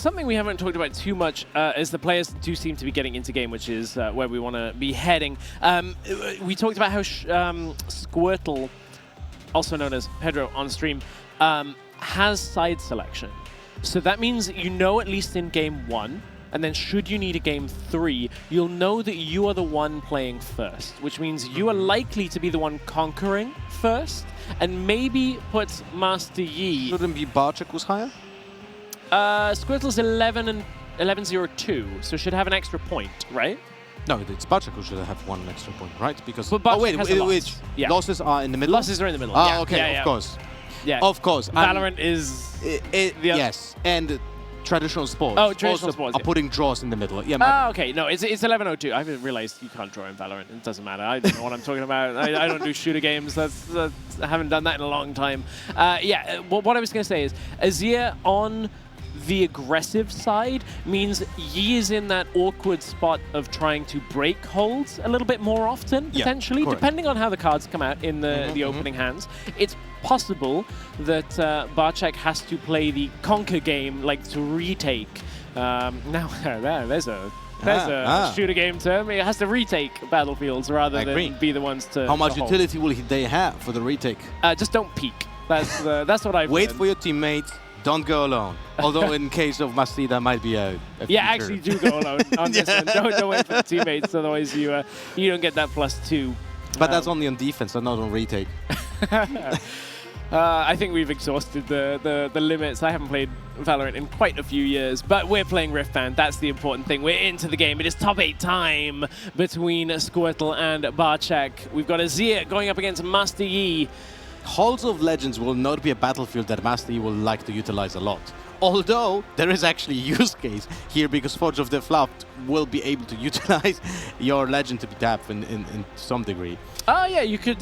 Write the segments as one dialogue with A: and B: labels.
A: something we haven't talked about too much as the players do seem to be getting into game, which is where we want to be heading. We talked about how Squirtle, also known as Pedro on stream, has side selection. So that means you know at least in game 1, and then should you need a game 3, you'll know that you are the one playing first, which means you are likely to be the one conquering first, and maybe put Master Yi.
B: Shouldn't be Barczek who's higher?
A: Squirtle's 11-0-2, so should have an extra point, right?
B: No, it's Barczek who should have one extra point, right? Because
A: but Barczek
B: oh wait,
A: has a loss.
B: which
A: Yeah.
B: losses are in the middle?
A: Losses are in the middle.
B: Ah,
A: yeah.
B: okay,
A: yeah,
B: of course.
A: Yeah.
B: Of course.
A: Valorant is...
B: yes, and traditional sports.
A: Oh, traditional
B: also
A: sports,
B: are putting draws in the middle. Yeah.
A: Ah, okay. No, it's 11-0-2. I haven't realized you can't draw in Valorant. It doesn't matter. I don't know what I'm talking about. I don't do shooter games. I haven't done that in a long time. Yeah, what I was going to say is Azir on the aggressive side means Yi is in that awkward spot of trying to break holds a little bit more often, potentially, depending on how the cards come out in the opening hands. It's possible that Barczek has to play the conquer game, like to retake. Now, there's a shooter game term. It has to retake battlefields rather than be the ones to
B: How much
A: to hold.
B: utility will they have for the retake?
A: Just don't peek. That's what I've
B: Wait
A: learned.
B: for your teammates. Don't go alone. Although in case of Masti, that might be a
A: yeah, actually do go alone on this one. Don't wait for the teammates, otherwise you don't get that +2.
B: But that's only on defense and not on retake.
A: I think we've exhausted the limits. I haven't played Valorant in quite a few years, but we're playing Riftbound. That's the important thing. We're into the game. It is top 8 time between Squirtle and Barczek. We've got Azir going up against Master Yi.
B: Halls of Legends will not be a battlefield that Master Yi will like to utilize a lot. Although, there is actually a use case here because Forge of the Fluffed will be able to utilize your Legend to be tapped in some degree.
A: Oh yeah, you could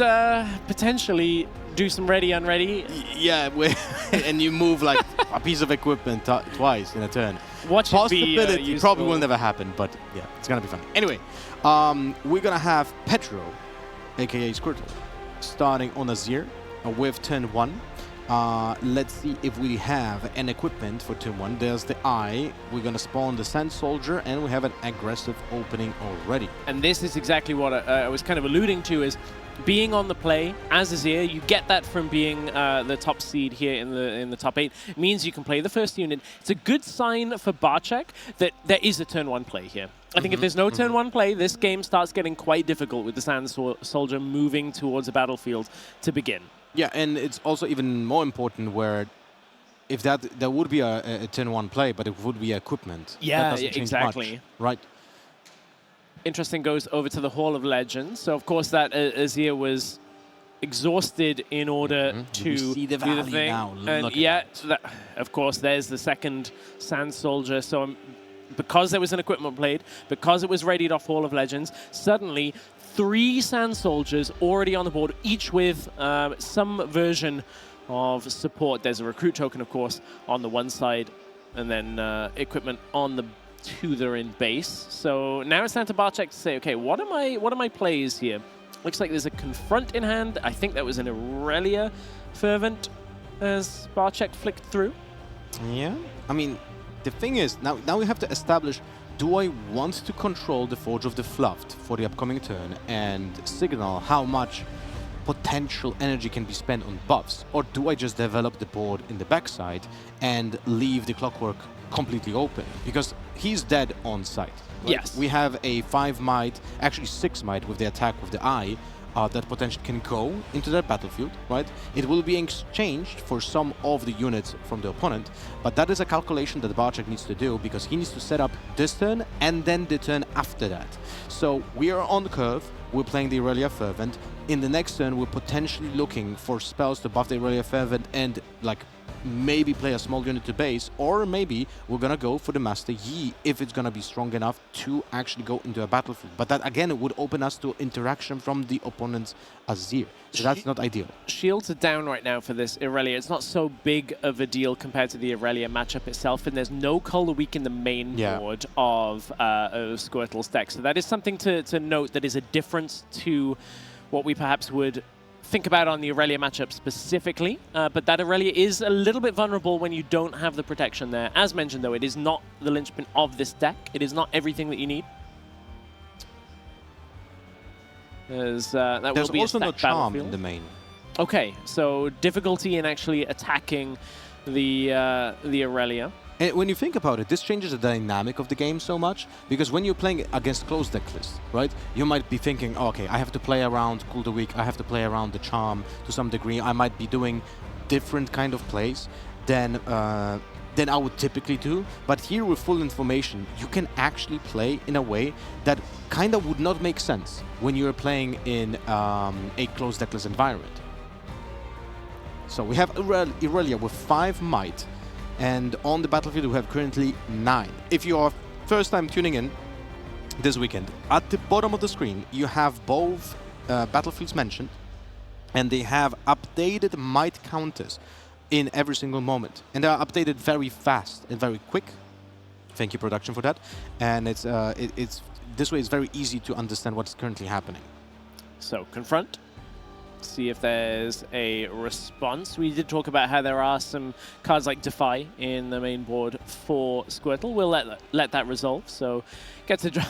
A: potentially do some ready-unready.
B: Yeah, and you move like a piece of equipment twice in a turn.
A: Watch
B: Possibility,
A: it be,
B: probably will never happen, but yeah, it's gonna be fun. Anyway, we're gonna have Pedro, aka Squirtle, starting on Azir with turn 1. Let's see if we have an equipment for turn 1. There's the Eye. We're gonna spawn the Sand Soldier, and we have an aggressive opening already.
A: And this is exactly what I was kind of alluding to, is being on the play as Azir. You get that from being the top seed here in the top 8. It means you can play the first unit. It's a good sign for Barczek that there is a turn 1 play here. I think if there's no turn 1 play, this game starts getting quite difficult with the Sand Soldier moving towards a battlefield to begin.
B: Yeah, and it's also even more important where if there would be a turn 1 play, but it would be equipment.
A: Yeah,
B: exactly. Much, right.
A: Interesting goes over to the Hall of Legends. So of course that Azir was exhausted in order to
B: see the
A: do the thing.
B: Now.
A: And yeah, of course there's the second Sand Soldier. So because there was an equipment played, because it was readied off Hall of Legends, suddenly 3 Sand Soldiers already on the board, each with some version of support. There's a recruit token, of course, on the one side, and then equipment on the 2 that are in base. So now it's down to Barczek to say, okay, what are my plays here? Looks like there's a Confront in hand. I think that was an Irelia Fervent as Barczek flicked through.
B: Yeah, I mean, the thing is, now we have to establish, do I want to control the Forge of the Fluffed for the upcoming turn and signal how much potential energy can be spent on buffs? Or do I just develop the board in the backside and leave the Clockwork completely open? Because he's dead on sight. Right?
A: Yes.
B: We have a 5 might, actually 6 might with the attack with the Eye, that potentially can go into that battlefield, right? It will be exchanged for some of the units from the opponent, but that is a calculation that Barczek needs to do because he needs to set up this turn and then the turn after that. So we are on the curve, we're playing the Irelia Fervent. In the next turn, we're potentially looking for spells to buff the Irelia Fervent and like maybe play a small unit to base, or maybe we're gonna go for the Master Yi if it's gonna be strong enough to actually go into a battlefield. But that again would open us to interaction from the opponent's Azir. So that's not ideal.
A: Shields are down right now for this Irelia. It's not so big of a deal compared to the Irelia matchup itself, and there's no color weak in the main board of Squirtle's deck. So that is something to note that is a difference to what we perhaps would think about on the Aurelia matchup specifically, but that Aurelia is a little bit vulnerable when you don't have the protection there. As mentioned, though, it is not the linchpin of this deck. It is not everything that you need. There's
B: also no charm in the main.
A: Okay, so difficulty in actually attacking the Aurelia.
B: And when you think about it, this changes the dynamic of the game so much, because when you're playing against closed deck lists, right, you might be thinking, oh, okay, I have to play around Cool the Weak, I have to play around the Charm to some degree. I might be doing different kind of plays than I would typically do. But here with full information, you can actually play in a way that kind of would not make sense when you're playing in a closed deck list environment. So we have Aurelia with 5 might. And on the battlefield, we have currently 9. If you are first time tuning in this weekend, at the bottom of the screen, you have both battlefields mentioned, and they have updated might counters in every single moment. And they are updated very fast and very quick. Thank you, production, for that. And it's this way it's very easy to understand what's currently happening.
A: So, confront. See if there's a response. We did talk about how there are some cards like Defy in the main board for Squirtle. We'll let that resolve. So get to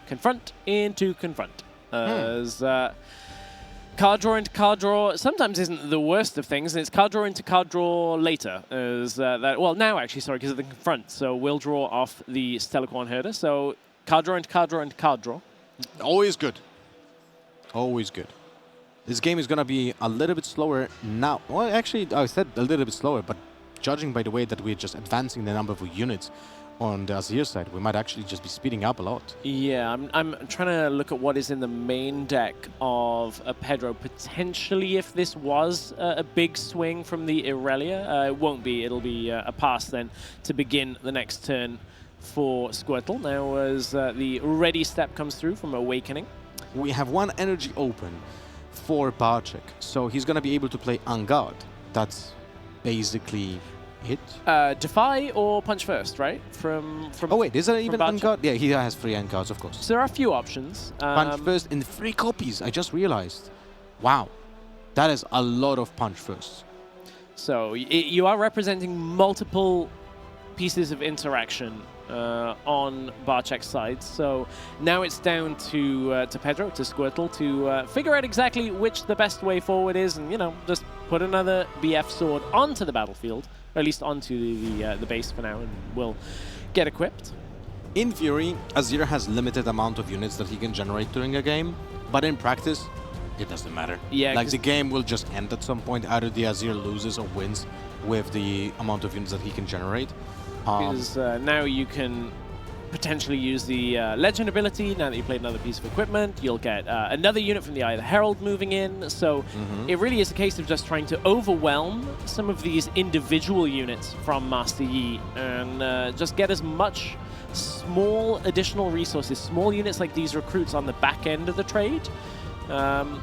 A: confront into confront. As card draw into card draw sometimes isn't the worst of things, and it's card draw into card draw later. As well, now actually, sorry, because of the confront. So we'll draw off the Stellarcorn Herder. So card draw into card draw into card draw.
B: Always good. Always good. This game is going to be a little bit slower now. Well, actually, I said a little bit slower, but judging by the way that we're just advancing the number of units on the Azir side, we might actually just be speeding up a lot.
A: Yeah, I'm trying to look at what is in the main deck of a Pedro. Potentially, if this was a big swing from the Aurelia, it won't be. It'll be a pass then to begin the next turn for Squirtle. Now, as the ready step comes through from Awakening.
B: We have 1 energy open for Barczek, so he's going to be able to play On Guard. That's basically it.
A: Defy or Punch First, right? From
B: oh wait, is there even On
A: Barczek?
B: Guard? Yeah, he has 3 On Guards, of course.
A: So there are a few options.
B: Punch First in 3 copies, I just realized. Wow, that is a lot of Punch First.
A: So you are representing multiple pieces of interaction on Barczek's side. So now it's down to Pedro, to Squirtle, to figure out exactly which the best way forward is, and, you know, just put another BF sword onto the battlefield, or at least onto the base for now, and we'll get equipped.
B: In theory, Azir has limited amount of units that he can generate during a game, but in practice, it doesn't matter.
A: Yeah,
B: like the game will just end at some point. Either the Azir loses or wins with the amount of units that he can generate.
A: Because now you can potentially use the Legend ability. Now that you played another piece of equipment, you'll get another unit from the Eye of the Herald moving in. So it really is a case of just trying to overwhelm some of these individual units from Master Yi and just get as much small additional resources, small units like these recruits on the back end of the trade. Wow.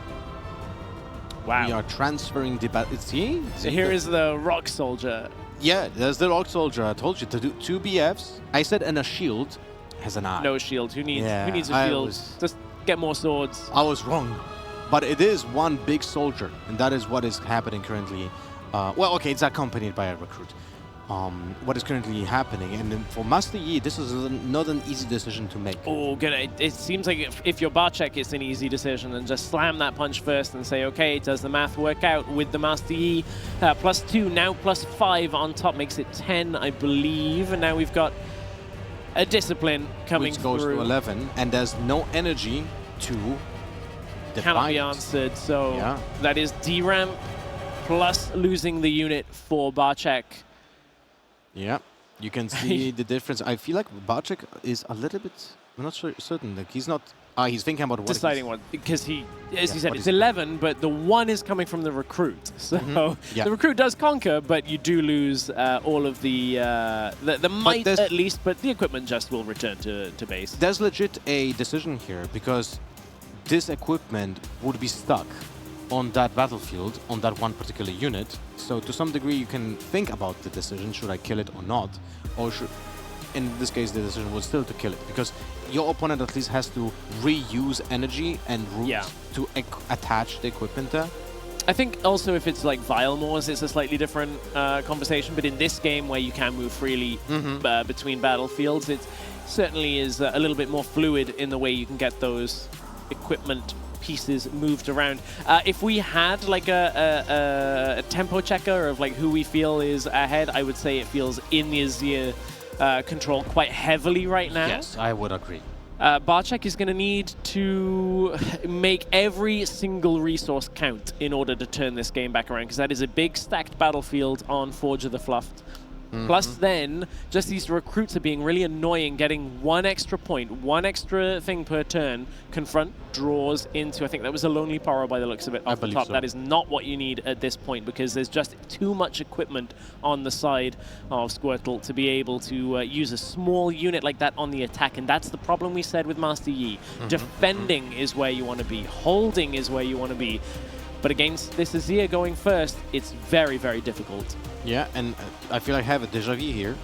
B: We are transferring the battle. See?
A: So here is the Rock Soldier.
B: Yeah, there's the Rock Soldier. I told you to do 2 BFs. I said, and a shield has an eye.
A: No shield. Who needs a shield? Just get more swords.
B: I was wrong. But it is 1 big soldier, and that is what is happening currently. Well, okay, it's accompanied by a recruit. What is currently happening. And then for Master Yi, this is not an easy decision to make.
A: Oh, good. It seems like if you're Barczek, it's an easy decision. And just slam that punch first and say, okay, does the math work out with the Master Yi? +2, now +5 on top makes it 10, I believe. And now we've got a Discipline coming through.
B: Which goes to 11, and there's no energy to defy.
A: Cannot be answered. So that is D-ramp plus losing the unit for Barczek.
B: Yeah, you can see the difference. I feel like Barczek is a little bit, I'm not certain, like he's not, he's thinking about what
A: deciding what, because he, as you said, it's 11, but the 1 is coming from the recruit. So the recruit does conquer, but you do lose all of the might at least, but the equipment just will return to base.
B: There's legit a decision here, because this equipment would be stuck on that battlefield, on that 1 particular unit. So to some degree, you can think about the decision, should I kill it or not? Or should... in this case, the decision was still to kill it, because your opponent at least has to reuse energy and routes to attach the equipment there.
A: I think also if it's like Vilemores, it's a slightly different conversation. But in this game where you can move freely between battlefields, it certainly is a little bit more fluid in the way you can get those equipment pieces moved around. If we had like a tempo checker of like who we feel is ahead, I would say it feels in the Azir control quite heavily right now.
B: Yes, I would agree.
A: Barczek is going to need to make every single resource count in order to turn this game back around, because that is a big stacked battlefield on Forge of the Fluffed. Plus then, just these recruits are being really annoying, getting one extra point, one extra thing per turn. Confront draws into, I think that was a Lonely Poro by the looks of it, off the top. So. That is not what you need at this point, because there's just too much equipment on the side of Squirtle to be able to use a small unit like that on the attack. And that's the problem we said with Master Yi. Defending is where you want to be. Holding is where you want to be. But against this Azir going first, it's very, very difficult.
B: Yeah, and I feel I have a déjà vu here.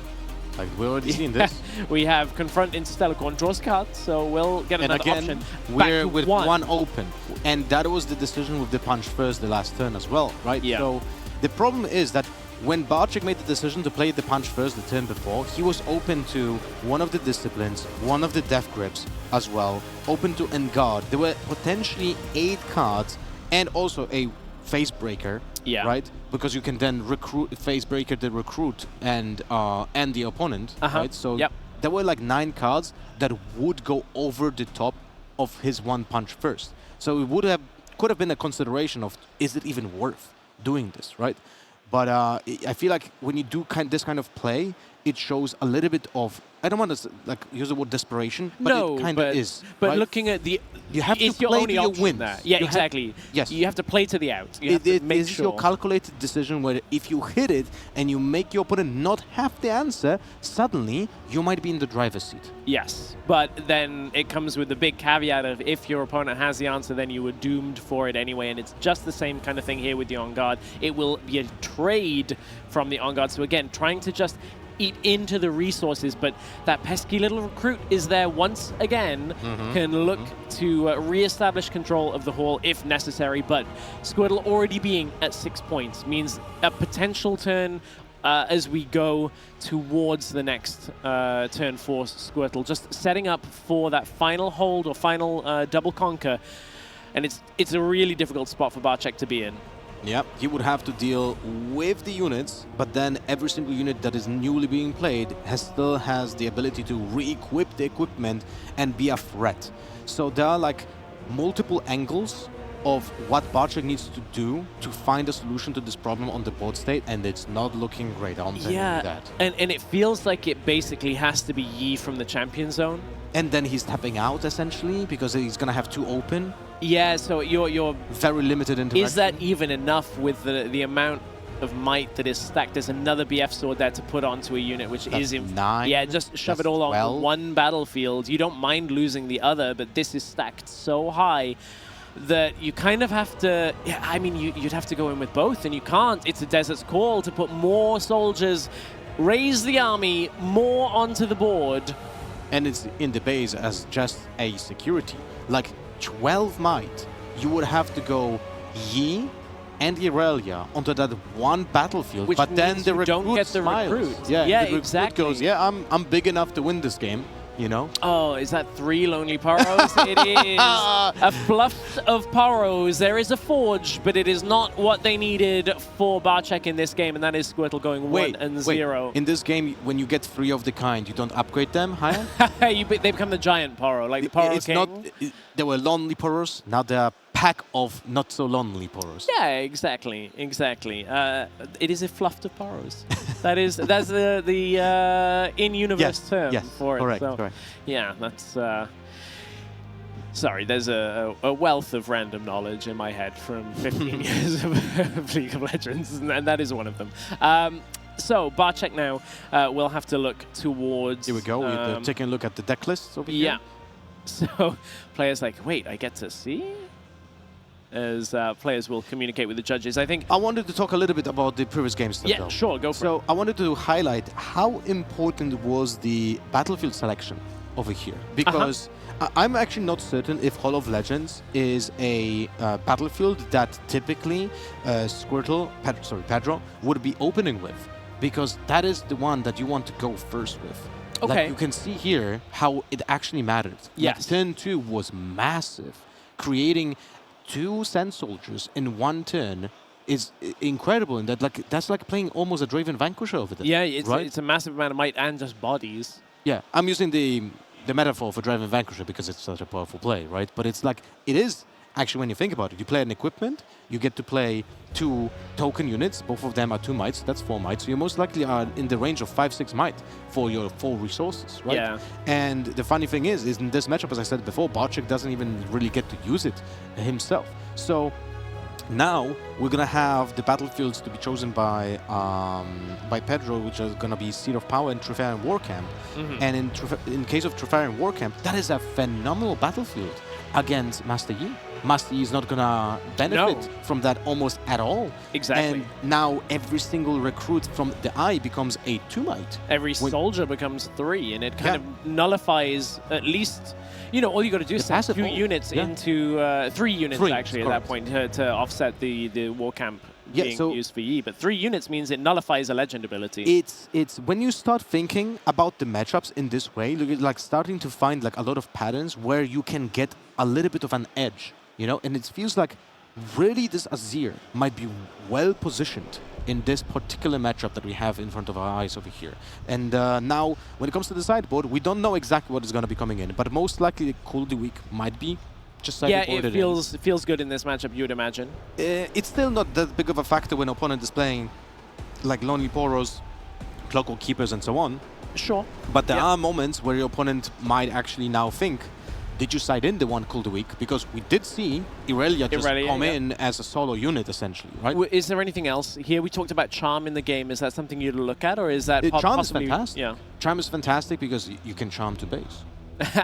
B: Like, we've already seen this.
A: We have Confront Interstellar Corn, draws cards, so we'll get another option.
B: We're with one open. And that was the decision with the punch first the last turn as well, right?
A: Yeah.
B: So the problem is that when Barczek made the decision to play the punch first the turn before, he was open to one of the disciplines, one of the death grips as well, open to Engard. There were potentially 8 cards and also a Phase Breaker, right? Because you can then recruit Phase Breaker the recruit and the opponent, right? So there were like 9 cards that would go over the top of his one punch first. So it could have been a consideration of, is it even worth doing this, right? But I feel like when you do this kind of play, it shows a little bit of, I don't want to like use the word desperation, but it kind of is.
A: But
B: right?
A: looking at the,
B: you have to play to your win.
A: Yeah, exactly.
B: Yes,
A: you have to play to the out. You have to make sure.
B: Your calculated decision where if you hit it and you make your opponent not have the answer, suddenly you might be in the driver's seat.
A: Yes, but then it comes with the big caveat of if your opponent has the answer, then you were doomed for it anyway. And it's just the same kind of thing here with the On Guard. It will be a trade from the On Guard. So again, trying to just eat into the resources, but that pesky little recruit is there once again, can look to re-establish control of the hall if necessary, but Squirtle already being at 6 points means a potential turn as we go towards the next turn for Squirtle, just setting up for that final hold or final double conquer, and it's a really difficult spot for Barczek to be in.
B: Yep, he would have to deal with the units, but then every single unit that is newly being played still has the ability to re-equip the equipment and be a threat. So there are like multiple angles of what Barczek needs to do to find a solution to this problem on the board state, and it's not looking great. I'm telling you that.
A: And it feels like it basically has to be Yi from the champion zone.
B: And then he's tapping out essentially because he's gonna have 2 open.
A: Yeah, so you're
B: very limited interaction.
A: Is that even enough with the amount of might that is stacked? There's another BF sword there to put onto a unit, which is in
B: 9.
A: Yeah, just shove it all on one battlefield. You don't mind losing the other, but this is stacked so high that you kind of have to. Yeah, I mean, you'd have to go in with both, and you can't. It's a Desert's Call to put more soldiers, raise the army more onto the board.
B: And it's in the base as just a security. Like 12 might, you would have to go Yi and Irelia onto that one battlefield,
A: which
B: but then the recruit
A: don't get the recruit.
B: Yeah, the
A: exactly.
B: Goes, yeah, I'm big enough to win this game, you know?
A: Oh, is that 3 Lonely Poros? It is a fluff of Poros. There is a Forge, but it is not what they needed for Barczek in this game, and that is Squirtle going 1 and 0.
B: In this game, when you get 3 of the kind, you don't upgrade them higher?
A: They become the giant Poro, like the Poro King.
B: There were Lonely Poros, now there are pack of not so lonely Poros.
A: Yeah, exactly. It is a fluff of Poros. that's the in-universe term for it.
B: Correct.
A: Yeah, that's. Sorry, there's a wealth of random knowledge in my head from 15 years of League of Legends, and that is one of them. So Barczek now will have to look towards.
B: Here we go. We're taking a look at the deck lists over here.
A: Yeah. So players like, wait, I get to see? as players will communicate with the judges. I think.
B: I wanted to talk a little bit about the previous games.
A: Yeah,
B: though.
A: sure, go for it.
B: So I wanted to highlight how important was the battlefield selection over here, because I'm actually not certain if Hall of Legends is a battlefield that typically Pedro would be opening with, because that is the one that you want to go first with.
A: Okay.
B: Like you can see here how it actually mattered.
A: Yes.
B: Like turn 2 was massive. Creating 2 Sand Soldiers in 1 turn is incredible, and that's like playing almost a Draven Vanquisher over there.
A: Yeah, it's,
B: right?
A: it's a massive amount of might and just bodies.
B: Yeah, I'm using the metaphor for Draven Vanquisher because it's such a powerful play, right? But it's like, it is actually, when you think about it, you play an equipment, you get to play 2 token units, both of them are 2 mites, that's 4 mites, so you most likely are in the range of 5-6 might for your 4 resources, right?
A: Yeah.
B: And the funny thing is in this matchup, as I said before, Barczek doesn't even really get to use it himself. So now we're gonna have the battlefields to be chosen by Pedro, which are gonna be Seat of Power and Trifarian Warcamp. And in case of Trifarian Warcamp, that is a phenomenal battlefield against Master Yi. Master Yi is not gonna benefit from that almost at all.
A: Exactly.
B: And now every single recruit from the Eye becomes a 2-mite.
A: Every soldier becomes 3, and it kind of nullifies at least. You know, all you got to do is send 2 units into 3 units actually at that point to offset the war camp being used for Yi. But 3 units means it nullifies a legend ability.
B: It's when you start thinking about the matchups in this way, like starting to find like a lot of patterns where you can get a little bit of an edge, you know, and it feels like really this Azir might be well positioned in this particular matchup that we have in front of our eyes over here. And now, when it comes to the sideboard, we don't know exactly what is going to be coming in, but most likely the Cool the Week might be just sideboarded.
A: Yeah, it feels good in this matchup, you would imagine.
B: It's still not that big of a factor when opponent is playing like Lonely Poros, Clockwork Keepers, and so on.
A: Sure.
B: But there are moments where your opponent might actually now think, did you side in the one Cool the Week? Because we did see Irelia just come in as a solo unit, essentially, right?
A: Is there anything else here? We talked about Charm in the game. Is that something you'd look at, or is that
B: Charm
A: possibly...
B: is fantastic.
A: Yeah.
B: Charm is fantastic because you can Charm to base.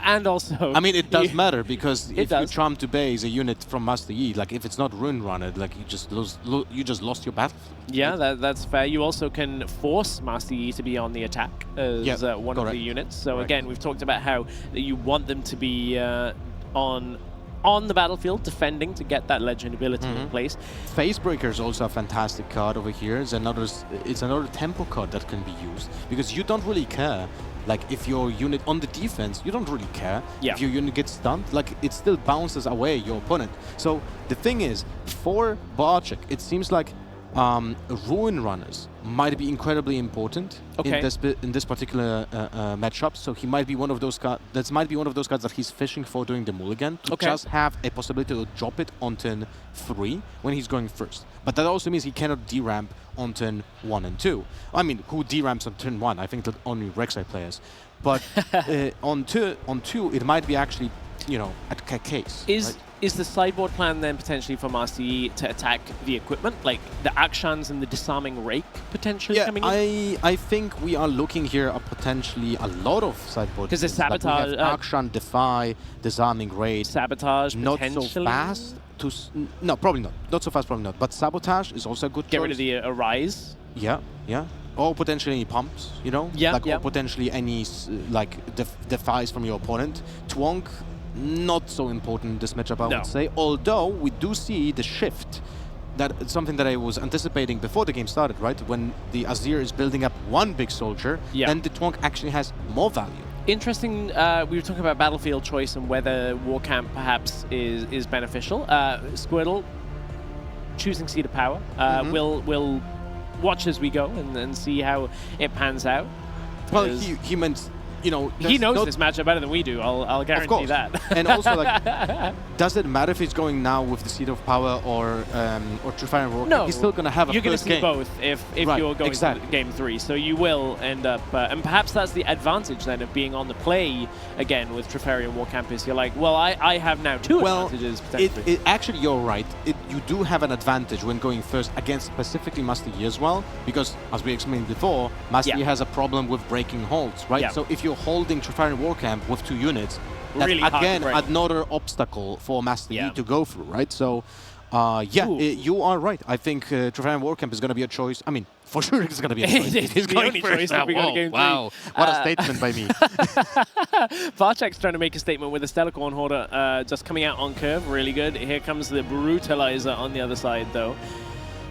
A: And also...
B: I mean, it does matter, because if you Charm to base a unit from Master Yi, like if it's not Rune Runner, like you just lost your battle.
A: Yeah, that's fair. You also can force Master Yi to be on the attack as one of the units. So again, we've talked about how you want them to be on the battlefield defending to get that legend ability in place. Facebreaker
B: is also a fantastic card over here. It's another tempo card that can be used, because you don't really care. Like if your unit on the defense, you don't really care. If your unit gets stunned, like it still bounces away your opponent. So the thing is, for Barczek, it seems like Ruin Runners might be incredibly important in this particular matchup. So he might be one of those cards. That might be one of those cards that he's fishing for during the mulligan to just have a possibility to drop it on turn 3 when he's going first. But that also means he cannot deramp on turn 1 and 2. I mean, who deramps on turn 1? I think that only Rek'Sai players. But on 2, it might be actually, you know, a case.
A: Is the sideboard plan then potentially for Master Yi to attack the equipment, like the Akshans and the Disarming Rake potentially coming in?
B: I think we are looking here at potentially a lot of sideboard.
A: Because the Sabotage...
B: Like Akshan, Defy, Disarming Rake.
A: Sabotage,
B: not
A: potentially?
B: so fast. No, probably not. Not so fast, probably not. But Sabotage is also a good choice.
A: Get rid of the Arise.
B: Yeah. Or potentially any pumps, you know? Or potentially any defies from your opponent. Twonk, not so important in this matchup, I would say. Although we do see the shift. That's something that I was anticipating before the game started, right? When the Azir is building up one big soldier, then the Twonk actually has more value.
A: Interesting, we were talking about battlefield choice and whether Warcamp perhaps is beneficial. Squirtle choosing Seat of Power. We'll watch as we go and see how it pans out.
B: Well, he meant... You know,
A: he knows this matchup better than we do. I'll guarantee that.
B: And also, like, does it matter if he's going now with the Seat of Power or Trifarian Warcamp?
A: No,
B: he's still going to have a
A: you're going to see
B: game.
A: both if you're going to game 3. So you will end up, and perhaps that's the advantage then of being on the play again with Trifarian Warcamp. Is you're like, well, I have now 2 advantages potentially.
B: Actually, you're right. You do have an advantage when going first against specifically Master Yi as well, because as we explained before, Master Yi has a problem with breaking holds, right? So if you're holding Trifarian Warcamp with 2 units, that's
A: really
B: again another obstacle for Master Yi to go through, right? So Yeah,
A: Ooh.
B: you are right. I think Trevarian Warcamp is going to be a choice. I mean, for sure it's going to be a choice.
A: It's
B: He's
A: the
B: going
A: only
B: first.
A: choice if we go to
B: Whoa,
A: game 3.
B: wow, what a statement by me.
A: Barczek's trying to make a statement with the Stellarcorn Hoarder just coming out on curve. Really good. Here comes the Brutalizer on the other side, though.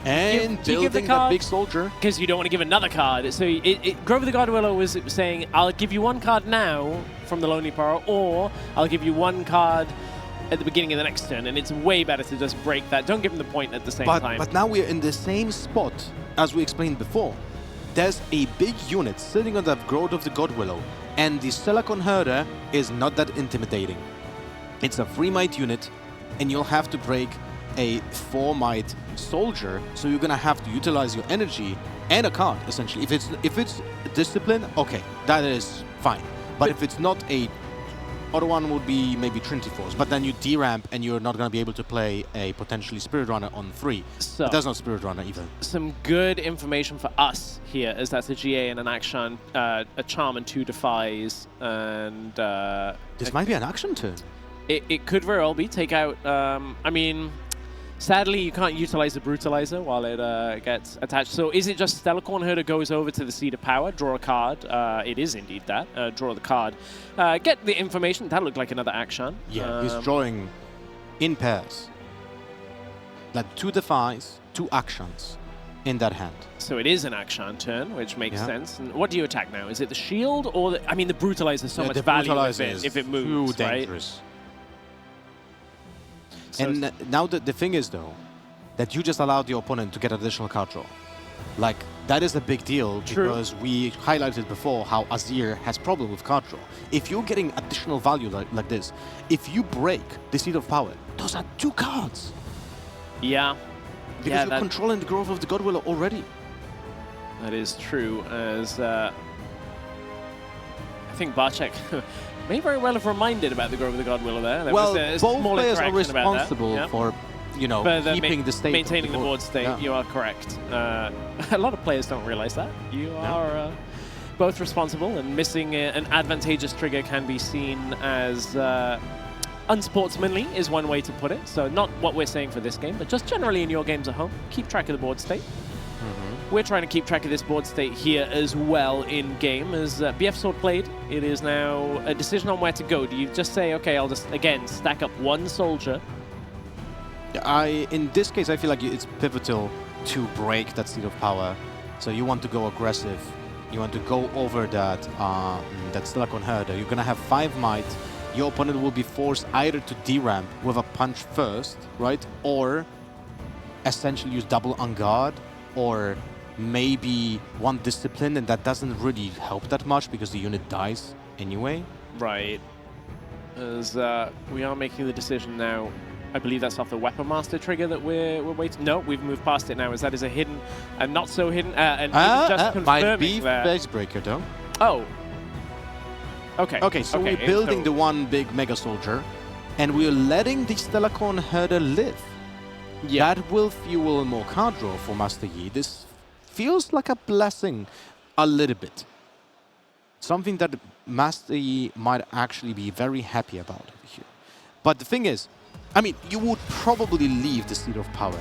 B: And
A: Do you give the
B: building that
A: card?
B: big soldier.
A: Because you don't want to give another card. So Grove of the God Willow was saying, I'll give you 1 card now from the Lonely Power, or I'll give you 1 card at the beginning of the next turn, and it's way better to just break that. Don't give him the point at the same time.
B: But now we're in the same spot as we explained before. There's a big unit sitting on the Grove of the God Willow, and the Stellarcorn Herder is not that intimidating. It's a 3-might unit, and you'll have to break a 4-might soldier, so you're gonna have to utilize your energy and a card essentially. If it's discipline, okay, that is fine. But if it's not, a other one would be maybe Trinity Force, but then you deramp and you're not gonna be able to play a potentially Spirit Runner on 3.
A: So,
B: but there's no Spirit Runner either.
A: some good information for us here is that's a GA and an action, a charm and 2 defies, and
B: This might be an action turn.
A: it could very well be take out. I mean, sadly you can't utilize the Brutalizer while it gets attached. So is it just Stellarcorn Herder goes over to the Seat of Power, draw a card? It is indeed that. Draw the card. Get the information. That looked like another action.
B: Yeah, he's drawing in pairs. Like 2 defies, 2 actions in that hand.
A: So it is an action turn, which makes sense. And what do you attack now? Is it the shield or I mean, the Brutalizer is so much
B: the
A: value
B: Brutalizer
A: if it moves,
B: too
A: right?
B: dangerous.
A: So
B: And now the thing is, though, that you just allowed the opponent to get additional card draw. Like, that is a big deal.
A: True.
B: Because we highlighted before how Azir has problem with card draw. If you're getting additional value like this, if you break the Seat of Power, those are 2 cards.
A: yeah.
B: Because
A: Yeah,
B: you're controlling the Grove of the God Willow already.
A: that is true. As I think Barczek may very well have reminded about the Grove of the God Willow there. There
B: Well,
A: was a
B: both
A: small
B: players are
A: interaction about that.
B: responsible
A: Yeah.
B: for, you know,
A: For the
B: keeping the state.
A: maintaining
B: of
A: the board state.
B: Yeah.
A: You are correct. A lot of players don't realize that. You are both responsible, and missing an advantageous trigger can be seen as unsportsmanly, is one way to put it. So not what we're saying for this game, but just generally in your games at home, keep track of the board state. We're trying to keep track of this board state here as well in game. As BF Sword played, it is now a decision on where to go. Do you just say, okay, I'll just, again, stack up 1 soldier?
B: In this case, I feel like it's pivotal to break that Seat of Power. So you want to go aggressive. You want to go over that Stellarcorn Herder. You're gonna have 5 might. Your opponent will be forced either to deramp with a punch first, right, or essentially use double on guard, or maybe 1 discipline, and that doesn't really help that much because the unit dies anyway.
A: Right. As we are making the decision now. I believe that's off the Weapon Master trigger that we're waiting. No, we've moved past it now. As that is a hidden and not so hidden, and just
B: might
A: confirming
B: be
A: that.
B: Base Breaker though.
A: Oh. Okay.
B: Okay, so we're building the 1 big Mega Soldier, and we're letting the Stellarcorn Herder live.
A: Yeah.
B: That will fuel more card draw for Master Yi. This feels like a blessing a little bit. Something that Master Yi might actually be very happy about over here. But the thing is, I mean, you would probably leave the Seat of Power.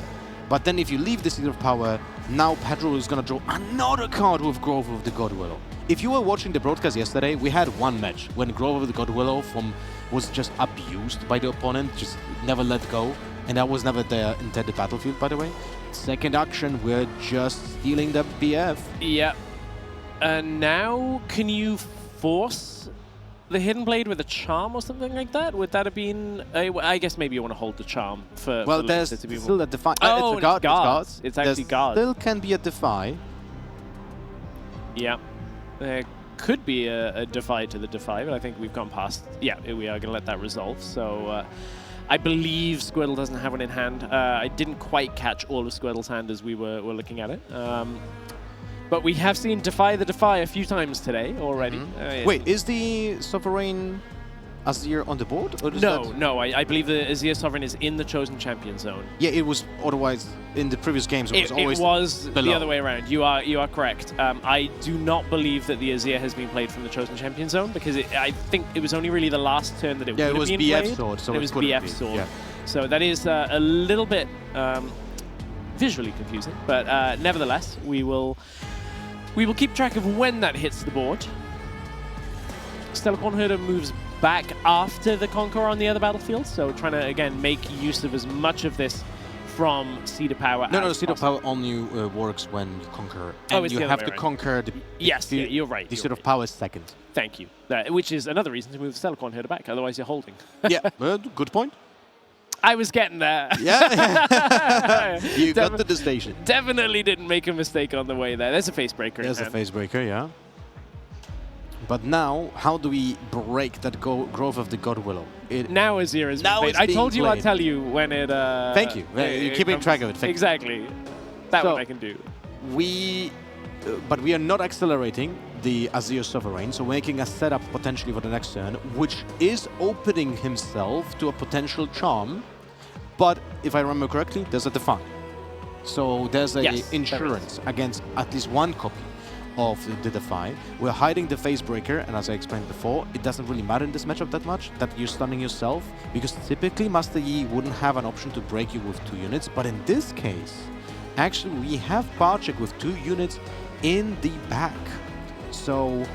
B: But then if you leave the Seat of Power, now Pedro is going to draw another card with Grove of the God Willow. If you were watching the broadcast yesterday, we had 1 match when Grove of the God Willow was just abused by the opponent, just never let go. And that was never the intended battlefield, by the way. Second action, we're just stealing the BF.
A: Yeah. And now, can you force the Hidden Blade with a charm or something like that? Would that have been... I guess maybe you want to hold the charm for...
B: Well,
A: for
B: there's
A: to be
B: still a defy.
A: Oh,
B: it's a guard.
A: guards. It's actually
B: there
A: guards.
B: Still can be a defy.
A: Yeah. There could be a defy to the defy, but I think we've gone past... Yeah, we are going to let that resolve. So I believe Squirtle doesn't have one in hand. I didn't quite catch all of Squirtle's hand as we were looking at it. But we have seen Defy the Defy a few times today already.
B: Wait, is the Sovereign Azir on the board? Or is
A: No,
B: that...
A: no, I believe the Azir Sovereign is in the Chosen Champion zone.
B: Yeah, it was otherwise in the previous games. It was always
A: it was
B: below.
A: the other way around. You are correct. I do not believe that the Azir has been played from the Chosen Champion zone because I think it was only really the last turn that it would have been played.
B: Yeah, it was BF sword, so
A: it was
B: couldn't
A: BF
B: be.
A: sword.
B: Yeah.
A: So that is a little bit visually confusing, but nevertheless, we will keep track of when that hits the board. Stellarcorn Herder moves back after the Conqueror on the other battlefield, so trying to, again, make use of as much of this from Seed of Power
B: No,
A: as
B: Seed of
A: possible.
B: Power only works when you conquer.
A: Oh,
B: And
A: it's
B: you
A: the other
B: have
A: way
B: to
A: around.
B: conquer the...
A: Yes, yeah, you're right.
B: The
A: you're
B: Seed of
A: right.
B: Power is second.
A: Thank you. Which is another reason to move Stellarcorn Herder back, otherwise you're holding.
B: Yeah, good point.
A: I was getting there.
B: Yeah, you got to the station.
A: Definitely didn't make a mistake on the way there. There's a face breaker.
B: There's a face breaker, yeah. But now, how do we break that growth of the God Willow?
A: Now Azir is
B: Now
A: played.
B: it's
A: I
B: being
A: told you I'd
B: played.
A: tell you when it...
B: Thank you. You're keeping track of it. Thank you.
A: Exactly. That
B: So,
A: one I can do.
B: But we are not accelerating the Azir Sovereign, so making a setup potentially for the next turn, which is opening himself to a potential charm. But if I remember correctly, there's a define. So there's a
A: Yes,
B: insurance against at least one copy of the define. We're hiding the phase breaker, and as I explained before, it doesn't really matter in this matchup that much that you're stunning yourself, because typically Master Yi wouldn't have an option to break you with 2 units, but in this case, actually we have Barczek with 2 units in the back. So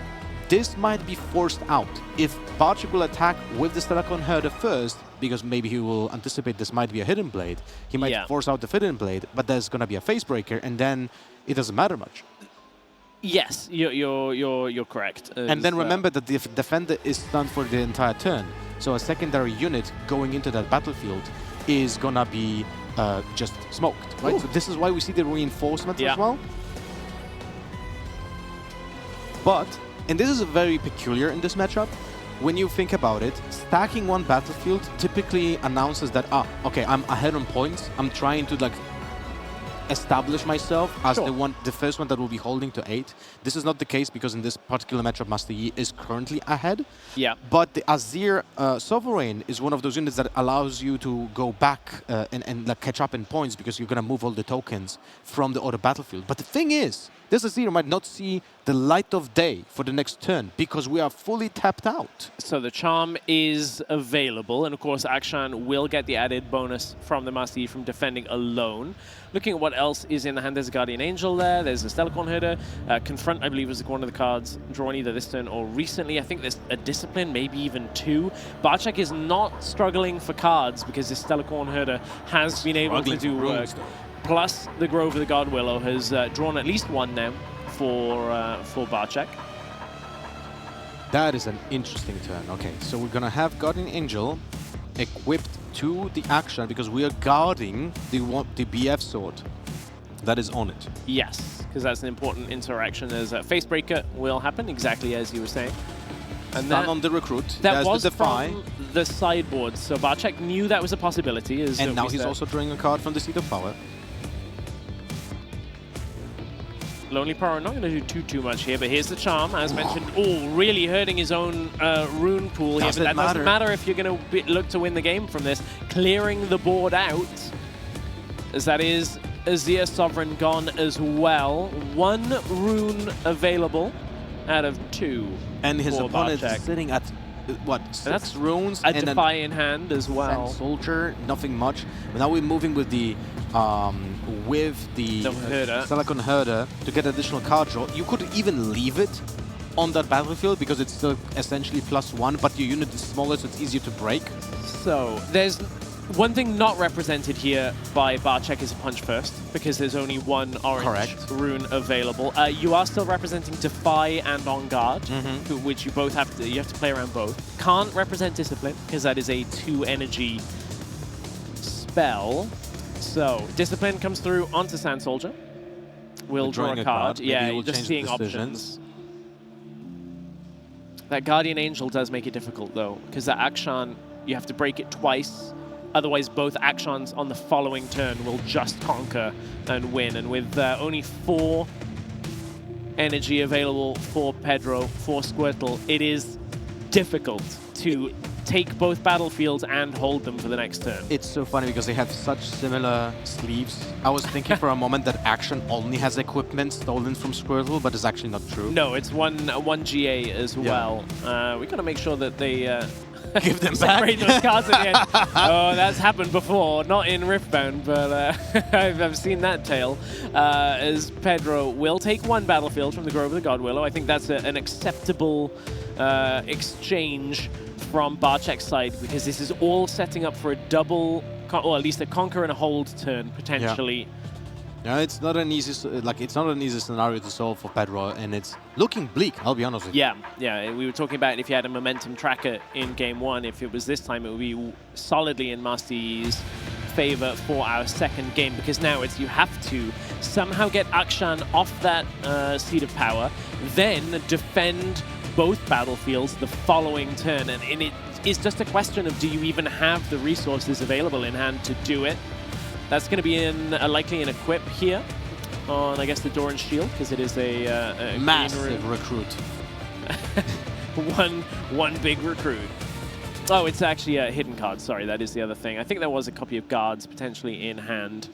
B: this might be forced out. If Barczek will attack with the Stellarcorn Herder first, because maybe he will anticipate this might be a hidden blade, he might force out the hidden blade, but there's gonna be a face breaker, and then it doesn't matter much.
A: Yes, you're correct.
B: And then remember that the defender is stunned for the entire turn. So a secondary unit going into that battlefield is gonna be just smoked, right?
A: Ooh.
B: So this is why we see the reinforcement as well. But, and this is very peculiar in this matchup, when you think about it, stacking one battlefield typically announces that, okay, I'm ahead on points, I'm trying to like establish myself as the first one that will be holding to 8. This is not the case because in this particular matchup, Master Yi is currently ahead.
A: Yeah.
B: But the Azir Sovereign is one of those units that allows you to go back and like, catch up in points because you're going to move all the tokens from the other battlefield. But the thing is, this Azir might not see the light of day for the next turn because we are fully tapped out.
A: So the charm is available, and of course Akshan will get the added bonus from the Master Yi from defending alone. Looking at what else is in the hand, there's a Guardian Angel there, there's a Stellarcorn Herder. Confront, I believe, was one of the cards drawn either this turn or recently. I think there's a Discipline, maybe even 2. Barczek is not struggling for cards because this Stellarcorn Herder has been able to do work. Plus, the Grove of the God Willow has drawn at least 1 now for Barczek.
B: That is an interesting turn. Okay, so we're gonna have Guardian Angel equipped to the action because we are guarding the BF sword that is on it.
A: Yes, because that's an important interaction. As a face breaker will happen, exactly as you were saying. And
B: Stun on the recruit.
A: That was
B: the defy.
A: from the sideboard, so Barczek knew that was a possibility.
B: And now he's also drawing a card from the Seed of Power.
A: Lonely Power not going to do too much here, but here's the charm, as mentioned. Oh, really hurting his own rune pool here, but that doesn't matter if you're going to look to win the game from this. Clearing the board out, as that is Azir Sovereign gone as well. 1 rune available out of 2.
B: And his opponent
A: Barczek.
B: is sitting at, what, 6 runes?
A: A
B: and
A: Defy in hand as well.
B: Sand Soldier, nothing much. But now we're moving with the Stellarcorn Herder to get additional card draw. You could even leave it on that battlefield because it's still essentially +1, but your unit is smaller, so it's easier to break.
A: So there's one thing not represented here by Barczek is a punch first, because there's only 1 orange rune available. You are still representing Defy and On Guard, which you both have to play around both. Can't represent Discipline, because that is a 2 energy spell. So Discipline comes through onto Sand Soldier. We'll draw a card. Yeah, you're just seeing options. That Guardian Angel does make it difficult though, because that Akshan, you have to break it twice. Otherwise, both Akshans on the following turn will just conquer and win. And with only 4 energy available for Pedro, for Squirtle, it is difficult to take both battlefields and hold them for the next turn.
B: It's so funny because they have such similar sleeves. I was thinking for a moment that Action only has equipment stolen from Squirtle, but it's actually not true.
A: No, it's one GA as well. We got to make sure that they
B: give them
A: separate
B: back.
A: those cards at the end. Oh, that's happened before, not in Riftbound, but I've seen that tale. As Pedro will take one battlefield from the Grove of the God Willow. I think that's an acceptable exchange from Barczek's side, because this is all setting up for a double, or at least a conquer and a hold turn potentially.
B: Yeah, it's not an easy scenario to solve for Pedro, and it's looking bleak. I'll be honest with you.
A: Yeah. We were talking about if you had a momentum tracker in game one, if it was this time, it would be solidly in Masty's favor for our second game, because now it's you have to somehow get Akshan off that seat of power, then defend both battlefields the following turn, and it is just a question of, do you even have the resources available in hand to do it? That's going to be likely an equip here on, I guess, the Doran Shield, because it is a
B: massive recruit.
A: one big recruit. Oh, it's actually a hidden card. Sorry, that is the other thing. I think there was a copy of Guards potentially in hand.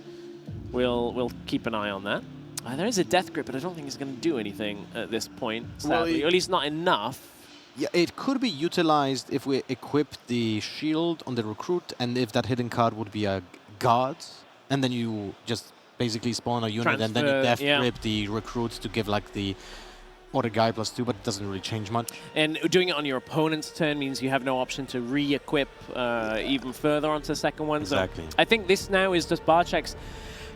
A: We'll keep an eye on that. There is a Death Grip, but I don't think it's going to do anything at this point, sadly. Or at least not enough.
B: Yeah, it could be utilized if we equip the shield on the recruit, and if that hidden card would be a guard, and then you just basically spawn a unit, and then you Death Grip the recruit to give like the other guy +2, but it doesn't really change much.
A: And doing it on your opponent's turn means you have no option to re-equip even further onto the second one.
B: Exactly.
A: So I think this now is just Barczek's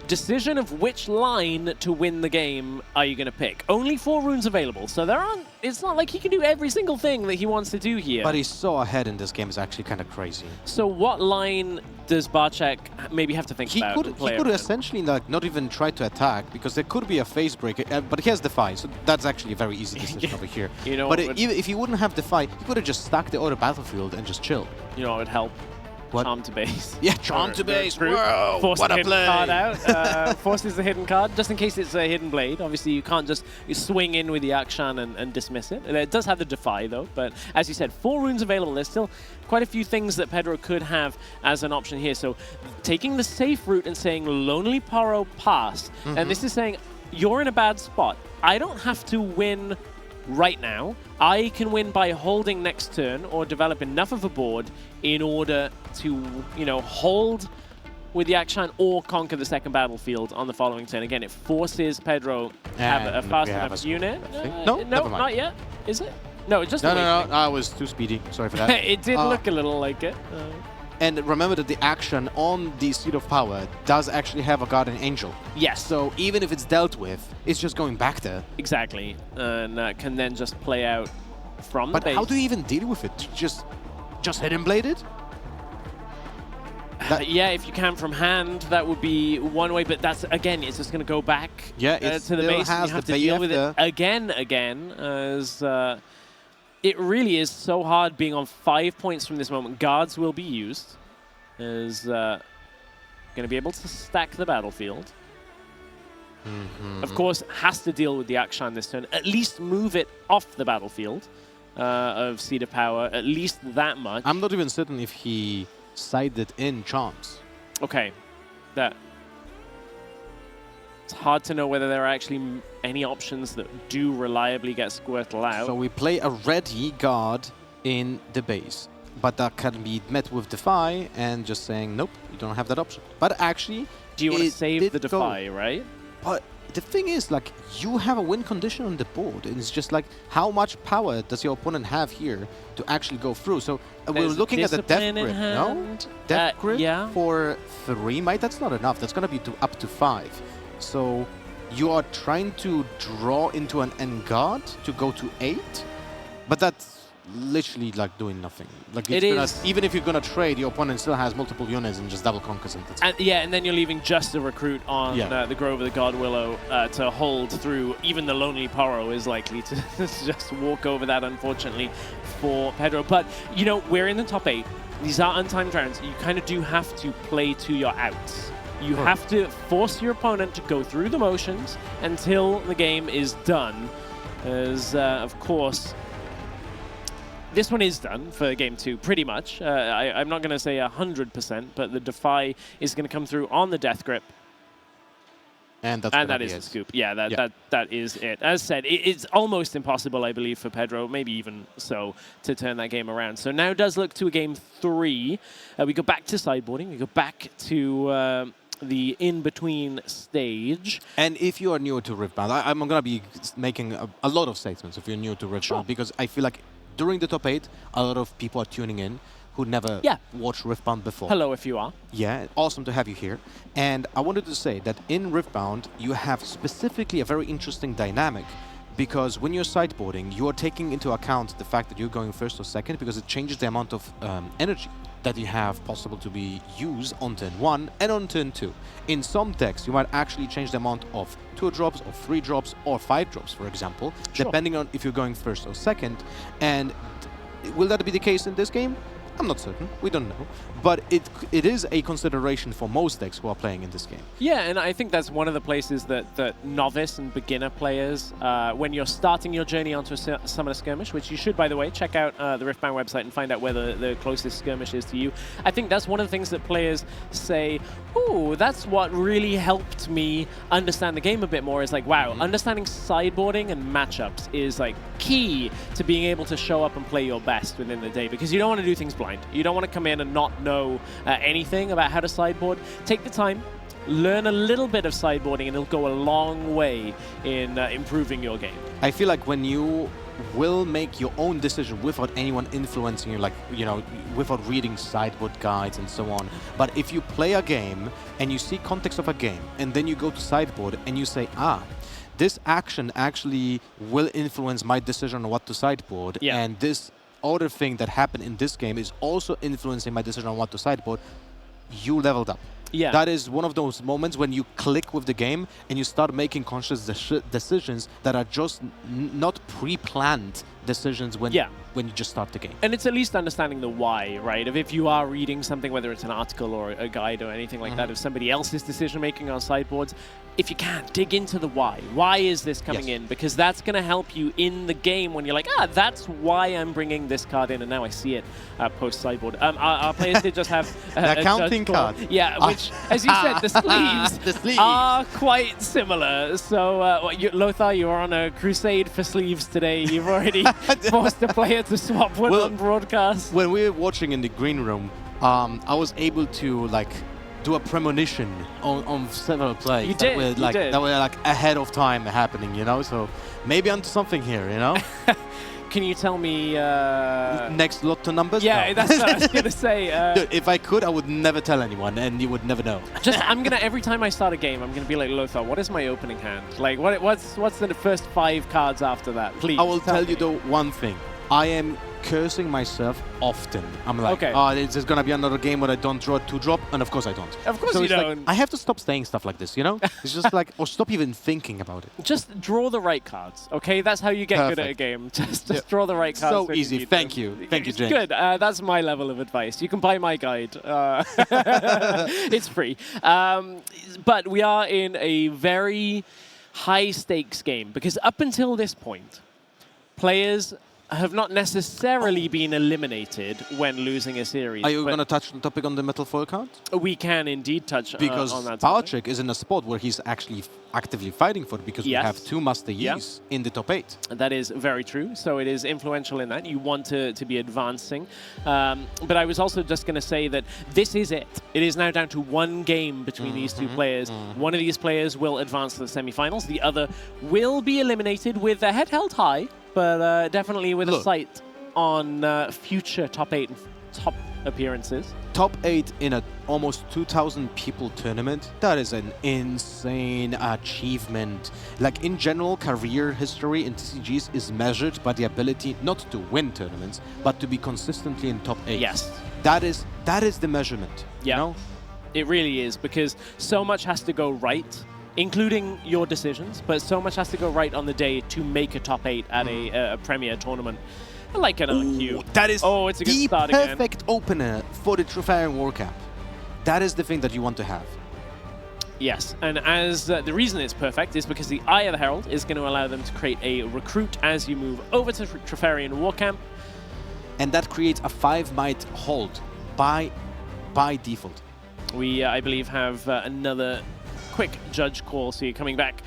A: decision of which line to win the game are you going to pick. Only 4 runes available, so it's not like he can do every single thing that he wants to do here.
B: But he's so ahead in this game, is actually kind of crazy.
A: So what line does Barczek maybe have to think about?
B: He could essentially not even try to attack, because there could be a phase break, but he has Defy, so that's actually a very easy decision over here.
A: You know,
B: but if he wouldn't have Defy, he could have just stacked the other battlefield and just chill.
A: You know what would help?
B: What?
A: Charm to base.
B: Yeah, Charm to base. Whoa,
A: Force
B: what
A: the
B: a
A: hidden
B: play.
A: card out. Forces the hidden card, just in case it's a hidden blade. Obviously, you can't just swing in with the Akshan and dismiss it. It does have the Defy, though. But as you said, 4 runes available. There's still quite a few things that Pedro could have as an option here. So taking the safe route and saying Lonely Paro pass. And this is saying, you're in a bad spot. I don't have to win right now. I can win by holding next turn or develop enough of a board in order to, hold with the Akshan or conquer the second battlefield on the following turn. Again, it forces Pedro to have a fast enough unit.
B: No,
A: not yet. Is it? No, it just
B: No, I was too speedy. Sorry for that.
A: It did look a little like it.
B: And remember that the action on the Seat of Power does actually have a Guardian Angel.
A: Yes.
B: So even if it's dealt with, it's just going back there.
A: Exactly. And can then just play out from the base.
B: But how do you even deal with it? Just Hidden Blade it?
A: Yeah, if you can from hand, that would be one way. But that's, again, it's just going to go back
B: to
A: the base. You have to deal with it again, as... it really is so hard being on 5 points from this moment. Guards will be used. Is going to be able to stack the battlefield. Of course, has to deal with the Akshan this turn. At least move it off the battlefield of Seat of Power. At least that much.
B: I'm not even certain if he sided in Charms.
A: Okay. It's hard to know whether there are actually any options that do reliably get Squirtle out.
B: So we play a ready guard in the base, but that can be met with Defy and just saying, nope, you don't have that option. But actually,
A: do you want to save the Defy, right?
B: But the thing is, like, you have a win condition on the board, and it's just like, how much power does your opponent have here to actually go through? So we're looking at the Death Grip, no? Death Grip for 3 might. That's not enough. That's going to be up to 5. So you are trying to draw into an end guard to go to 8, but that's literally like doing nothing. Like even if you're gonna trade, your opponent still has multiple units and just double conquers and
A: and then you're leaving just a recruit on the Grove of the God Willow to hold through. Even the Lonely Paro is likely to just walk over that, unfortunately, for Pedro. But we're in the top 8. These are untimed rounds. You kind of do have to play to your outs. You have to force your opponent to go through the motions until the game is done. As, of course, this one is done for game 2, pretty much. I'm not going to say 100%, but the Defy is going to come through on the Death Grip.
B: And
A: that is the scoop. Yeah, that is it. As said, it's almost impossible, I believe, for Pedro, maybe even so, to turn that game around. So now does look to a game 3. We go back to sideboarding. We go back to the in-between stage.
B: And if you are new to Riftbound, I'm going to be making a lot of statements if you're new to Riftbound, because I feel like during the top 8, a lot of people are tuning in who never watched Riftbound before.
A: Hello, if you are.
B: Yeah, awesome to have you here. And I wanted to say that in Riftbound, you have specifically a very interesting dynamic, because when you're sideboarding, you are taking into account the fact that you're going first or second, because it changes the amount of energy that you have possible to be used on turn 1 and on turn 2. In some decks, you might actually change the amount of 2 drops, or 3 drops, or 5 drops, for example, depending on if you're going first or second. And will that be the case in this game? I'm not certain. We don't know. But it is a consideration for most decks who are playing in this game.
A: Yeah, and I think that's one of the places that novice and beginner players, when you're starting your journey onto a Summoner Skirmish, which you should, by the way, check out the Riftbound website and find out where the closest skirmish is to you. I think that's one of the things that players say, ooh, that's what really helped me understand the game a bit more, is like, wow, understanding sideboarding and matchups is like key to being able to show up and play your best within the day, because you don't want to do things blind. You don't want to come in and not know anything about how to sideboard. Take the time, learn a little bit of sideboarding, and it'll go a long way in improving your game.
B: I feel like when you will make your own decision without anyone influencing you, like, you know, without reading sideboard guides and so on. But if you play a game and you see context of a game, and then you go to sideboard and you say, this action actually will influence my decision on what to sideboard, and this other thing that happened in this game is also influencing my decision on what to sideboard, you leveled up.
A: Yeah.
B: That is one of those moments when you click with the game and you start making conscious decisions that are just not pre-planned decisions when you just start the game.
A: And it's at least understanding the why, right? If you are reading something, whether it's an article or a guide or anything like that, of somebody else's decision-making on sideboards, if you can, dig into the why. Why is this coming in? Because that's going to help you in the game when you're like, that's why I'm bringing this card in, and now I see it post-sideboard. Our players did just have
B: the counting card.
A: Yeah, which, as you said, the sleeves are quite similar. So, Lothar, you are on a crusade for sleeves today. You've already forced the player to swap one on broadcast.
B: When we were watching in the green room, I was able to, like, do a premonition on several plays.
A: You did,
B: that were like ahead of time happening, you know? So maybe onto something here, you know?
A: Can you tell me...
B: next lotto numbers?
A: Yeah,
B: no.
A: that's what I was going to say.
B: Dude, if I could, I would never tell anyone, and you would never know.
A: I'm going to, every time I start a game, I'm going to be like, Lothar, what is my opening hand? Like, what's the first 5 cards after that? Please.
B: I will tell you, though, one thing. I am cursing myself often. I'm like, there's going to be another game where I don't draw 2-drop, and of course I don't.
A: Of course you don't.
B: Like, I have to stop saying stuff like this, you know? It's just like, or stop even thinking about it.
A: Just draw the right cards, okay? That's how you get good at a game. Just draw the right cards.
B: So easy. Thank you. Thank you, James.
A: Good. That's my level of advice. You can buy my guide. It's free. But we are in a very high-stakes game, because up until this point, players have not necessarily been eliminated when losing a series.
B: Are you going to touch the topic on the metal foil card?
A: We can indeed touch on that topic.
B: Barczek is in a spot where he's actually actively fighting for it, because we have 2 Master Yis in the top 8.
A: That is very true. So it is influential in that. You want to be advancing. But I was also just going to say that this is it. It is now down to 1 game between these 2 players. One of these players will advance to the semifinals. The other will be eliminated with their head held high, but definitely with a sight on future top 8 and top appearances.
B: Top 8 in a almost 2,000 people tournament, that is an insane achievement. Like, in general, career history in TCGs is measured by the ability not to win tournaments, but to be consistently in top 8.
A: Yes.
B: That is the measurement, you know?
A: It really is, because so much has to go right, including your decisions, but so much has to go right on the day to make a top 8 at a premier tournament. Like an RQ.
B: That is
A: it's a good start
B: the perfect opener for the Trofarian War Cup. That is the thing that you want to have.
A: Yes, and as the reason it's perfect is because the Eye of the Herald is going to allow them to create a recruit as you move over to Trofarian War Camp.
B: and that creates a 5 might hold by default.
A: We, I believe, have another quick judge call, so you're coming back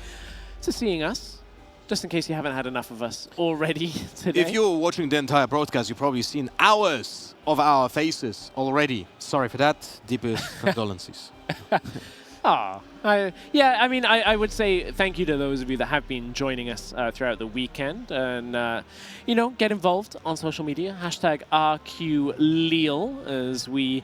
A: to seeing us, just in case you haven't had enough of us already today.
B: If you're watching the entire broadcast, you've probably seen hours of our faces already. Sorry for that. Deepest condolences.
A: Yeah, I mean, I would say thank you to those of you that have been joining us throughout the weekend. And, you know, get involved on social media. Hashtag RQLille as we...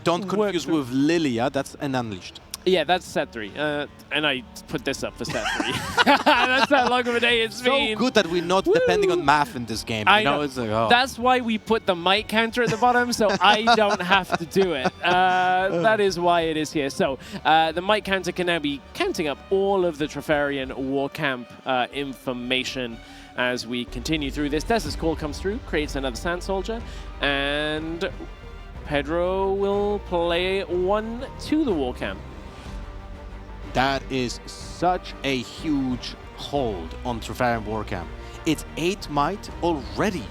B: Don't confuse with Lilia, that's an Unleashed.
A: Yeah, that's set 3. And I put this up for set 3. That's how long of a day it's been.
B: So good that we're not depending on math in this game.
A: I
B: you know. It's like, oh.
A: That's why we put the might counter at the bottom, so I don't have to do it. That is why it is here. So the might counter can now be counting up all of the Trefarian War Camp information as we continue through this. Des's call comes through, creates another Sand Soldier, and Pedro will play 1 to the War Camp.
B: That is such a huge hold on Trefarian War Camp. It's 8 might already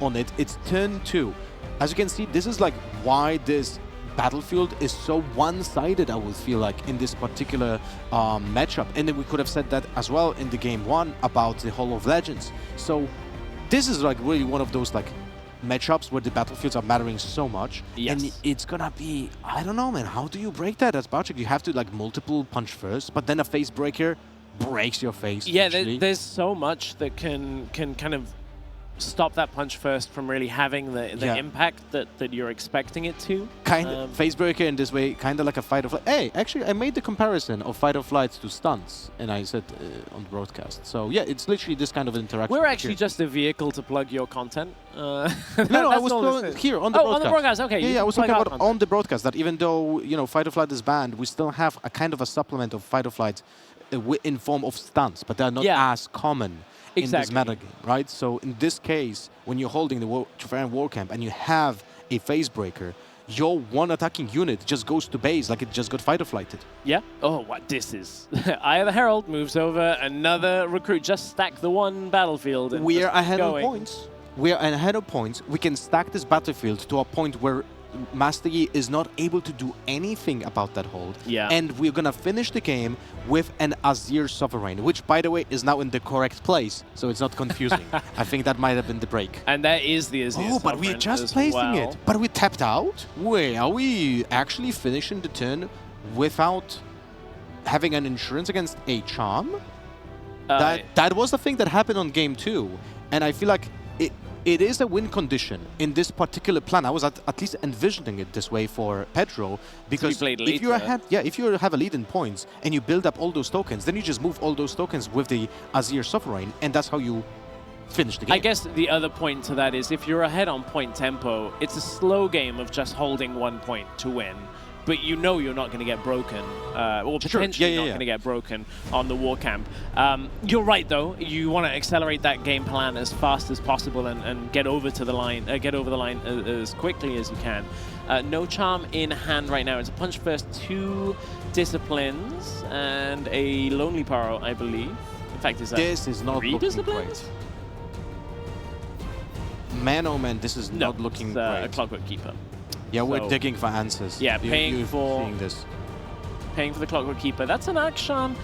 B: on it. It's turn 2. As you can see, this is like why this battlefield is so one-sided, I would feel like, in this particular matchup. And then we could have said that as well in the game 1 about the Hall of Legends. So this is like really one of those like matchups where the battlefields are mattering so much.
A: Yes.
B: And it's gonna be, I don't know, man, how do you break that as Barczek? You have to like multiple punch first, but then a face breaker breaks your face.
A: Yeah, there's so much that can kind of stop that punch first from really having the impact that you're expecting it to.
B: Kind of face breaker in this way, kind of like a fight or flight. Hey, actually, I made the comparison of fight or flights to stunts, and I said on the broadcast. So yeah, it's literally this kind of interaction.
A: We're actually just a vehicle to plug your content.
B: No, I was talking here on the broadcast.
A: On the broadcast, okay.
B: Yeah, I was talking about on the broadcast that even though, you know, fight or flight is banned, we still have a kind of a supplement of fight or flight in form of stunts, but they're not as common. In this meta game, right? So in this case, when you're holding the Trefarian War Camp and you have a phase breaker, your one attacking unit just goes to base like it just got fight or flighted.
A: Yeah. Oh, what this is. Eye of the Herald moves over, another recruit. Just stack the one battlefield. And
B: we are ahead of points. We are ahead of points. We can stack this battlefield to a point where Master Yi is not able to do anything about that hold.
A: Yeah.
B: And we're gonna finish the game with an Azir Sovereign, which, by the way, is now in the correct place, so it's not confusing. I think that might have been the break.
A: And that is the Azir
B: Oh, but we're just placing it. But we tapped out? Wait, are we actually finishing the turn without having an insurance against a charm? That was the thing that happened on game 2, and I feel like it is a win condition in this particular plan. I was at least envisioning it this way for Pedro, because if you have a lead in points and you build up all those tokens, then you just move all those tokens with the Azir Sovereign, and that's how you finish the game.
A: I guess the other point to that is if you're ahead on point tempo, it's a slow game of just holding 1 point to win. But you know you're not going to get broken, or potentially not going to get broken on the War Camp. You're right, though. You want to accelerate that game plan as fast as possible and get over to the line, as quickly as you can. No charm in hand right now. It's a punch first, 2 disciplines, and a lonely Paro, I believe. In fact,
B: this is not looking great. Man, oh man, this is not looking great.
A: A Clockwork Keeper.
B: Yeah, we're digging for answers.
A: Yeah, paying for the Clockwork Keeper. That's an action.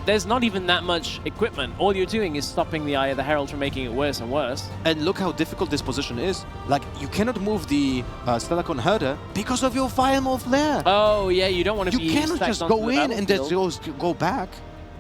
A: There's not even that much equipment. All you're doing is stopping the Eye of the Herald from making it worse and worse.
B: And look how difficult this position is. Like, you cannot move the Stellarchon Herder because of your Firemore Flare.
A: Oh, yeah, you don't want to be
B: You cannot just go in and just go back.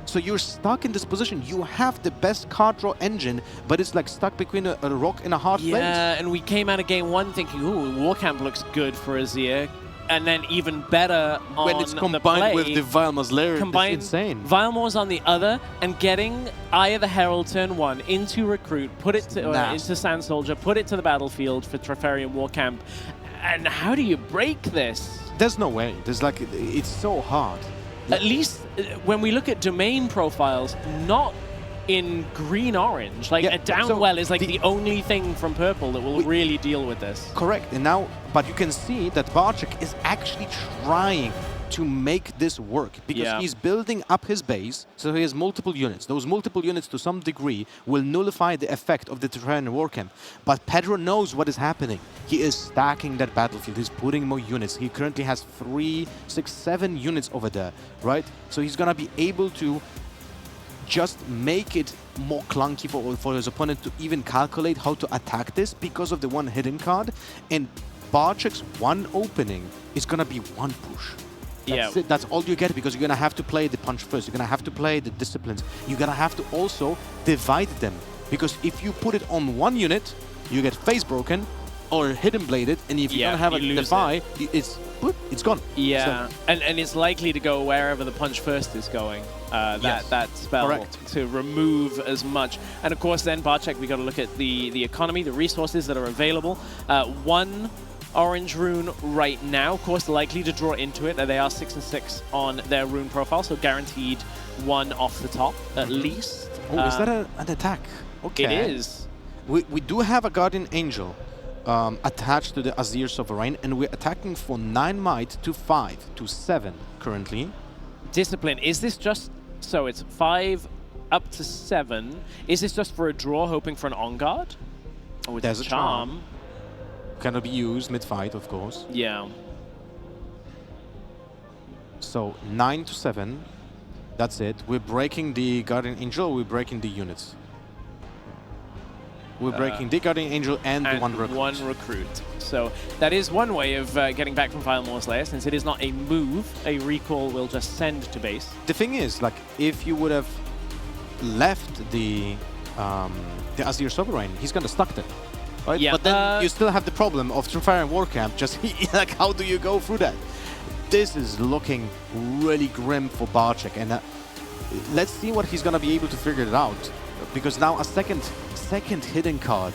B: So you're stuck in this position. You have the best card draw engine, but it's like stuck between a rock and a hard place.
A: Yeah, and we came out of game 1 thinking, ooh, War Camp looks good for Azir. And then even better on
B: when it's combined with the Vilemore's Lair, it's insane.
A: Vilemore's on the other, and getting Eye of the Herald turn 1 into Recruit, put it to, into Sand Soldier, put it to the battlefield for Trefarian War Camp. And how do you break this?
B: There's no way. There's like, it's so hard.
A: At least when we look at domain profiles, not in green-orange. Like, a downwell is like the only thing from purple that will really deal with this.
B: Correct. And now, but you can see that Barczek is actually trying to make this work, because he's building up his base, so he has multiple units. Those multiple units, to some degree, will nullify the effect of the Terrarian War Camp. But Pedro knows what is happening. He is stacking that battlefield. He's putting more units. He currently has 3, 6, 7 units over there, right? So he's gonna be able to just make it more clunky for his opponent to even calculate how to attack this because of the one hidden card. And Barczek's one opening is gonna be one push. That's it. That's all you get, because you're gonna have to play the punch first. You're gonna have to play the disciplines. You're gonna have to also divide them, because if you put it on one unit, you get face broken or hidden bladed, and if you don't have a defy, it's gone.
A: Yeah, so. and it's likely to go wherever the punch first is going. That spell to remove as much. And of course, then Barczek, we got to look at the economy, the resources that are available. One orange rune right now, of course, likely to draw into it. They are 6 and 6 on their rune profile, so guaranteed one off the top at least.
B: Oh, is that an attack? Okay.
A: It is.
B: We do have a Guardian Angel attached to the Azir Sovereign, and we're attacking for 9 might to 5 to 7 currently.
A: Discipline. Is this just... So it's 5 up to 7. Is this just for a draw, hoping for an on-guard? Oh,
B: there's a charm. Cannot be used mid-fight, of course.
A: Yeah.
B: So 9 to 7. That's it. We're breaking the Guardian Angel, we're breaking the units. We're breaking the Guardian Angel and the one recruit.
A: So that is one way of getting back from Vile Slayer. Since it is not a move, a recall will just send to base.
B: The thing is, like, if you would have left the Azir Sovereign, he's gonna stuck there. Right?
A: Yeah,
B: but then you still have the problem of Terrarian War Camp. Just like, how do you go through that? This is looking really grim for Barczek, and let's see what he's gonna be able to figure it out. Because now a second hidden card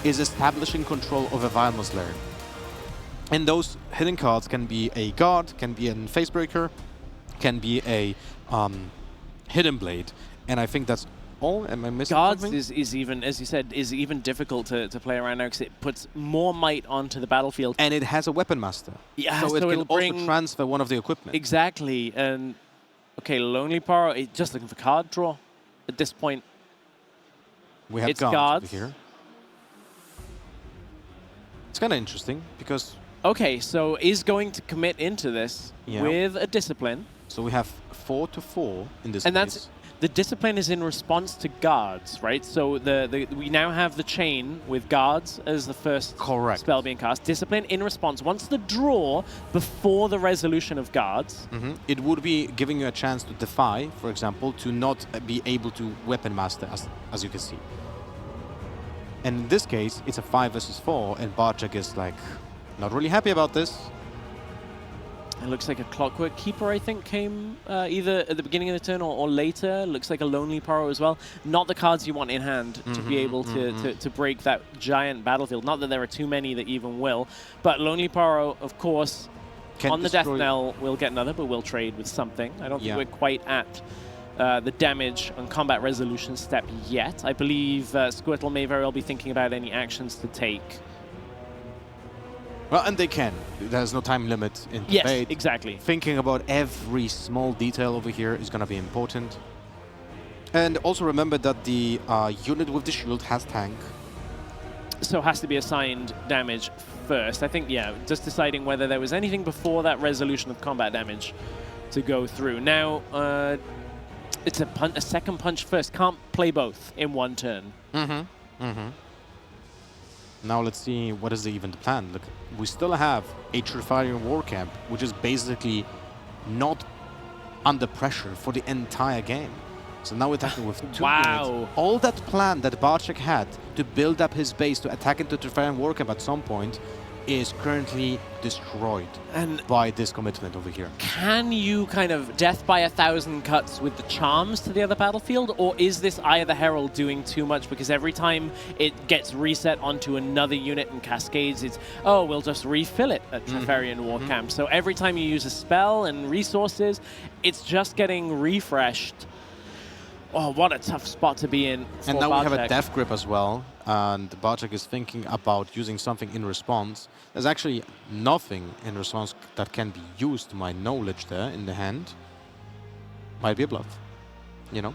B: is establishing control over Vile Slayer. And those hidden cards can be a guard, can be a facebreaker, can be a hidden blade, and I think that's all. Am I missing
A: Guards
B: something?
A: is even, as you said, is even difficult to play around now, because it puts more might onto the battlefield.
B: And it has a weapon master.
A: Yeah,
B: so it can
A: bring
B: also transfer one of the equipment.
A: Exactly. And okay, Lonely Power, just looking for card draw at this point.
B: We have guards over here. It's kind of interesting because...
A: Okay, so is going to commit into this with a discipline.
B: So we have 4 to 4 in this
A: and
B: case.
A: That's the discipline is in response to guards, right? So we now have the chain with guards as the first spell being cast. Discipline in response. Once the draw before the resolution of guards.
B: It would be giving you a chance to defy, for example, to not be able to weapon master, as you can see. And in this case, it's a 5 versus 4, and Barczek is like not really happy about this.
A: It looks like a Clockwork Keeper, I think, came either at the beginning of the turn or later. Looks like a Lonely Power as well. Not the cards you want in hand to be able to break that giant battlefield. Not that there are too many that even will. But Lonely Power, of course, on the Death Knell, will get another, but we'll trade with something. I don't think we're quite at the damage and combat resolution step yet. I believe Squirtle may very well be thinking about any actions to take.
B: Well, and they can. There's no time limit in debate.
A: Yes, exactly.
B: Thinking about every small detail over here is going to be important. And also remember that the unit with the shield has tank.
A: So has to be assigned damage first. I think, just deciding whether there was anything before that resolution of combat damage to go through. Now, it's a second punch first. Can't play both in one turn.
B: Now let's see what is even the plan. Look, we still have a Terrarian War Camp, which is basically not under pressure for the entire game. So now we're attacking with 2 units. All that plan that Barczek had to build up his base to attack into Terrarian War Camp at some point is currently destroyed by this commitment over here.
A: Can you kind of death by 1,000 cuts with the charms to the other battlefield, or is this Eye of the Herald doing too much? Because every time it gets reset onto another unit and cascades, it's, oh, we'll just refill it at Terrarian War Camp. So every time you use a spell and resources, it's just getting refreshed. Oh, what a tough spot to be in for
B: And now
A: Barczek.
B: we have a Death Grip as well. and Barczek is thinking about using something in response. There's actually nothing in response that can be used, to my knowledge, there in the hand. Might be a bluff, you know?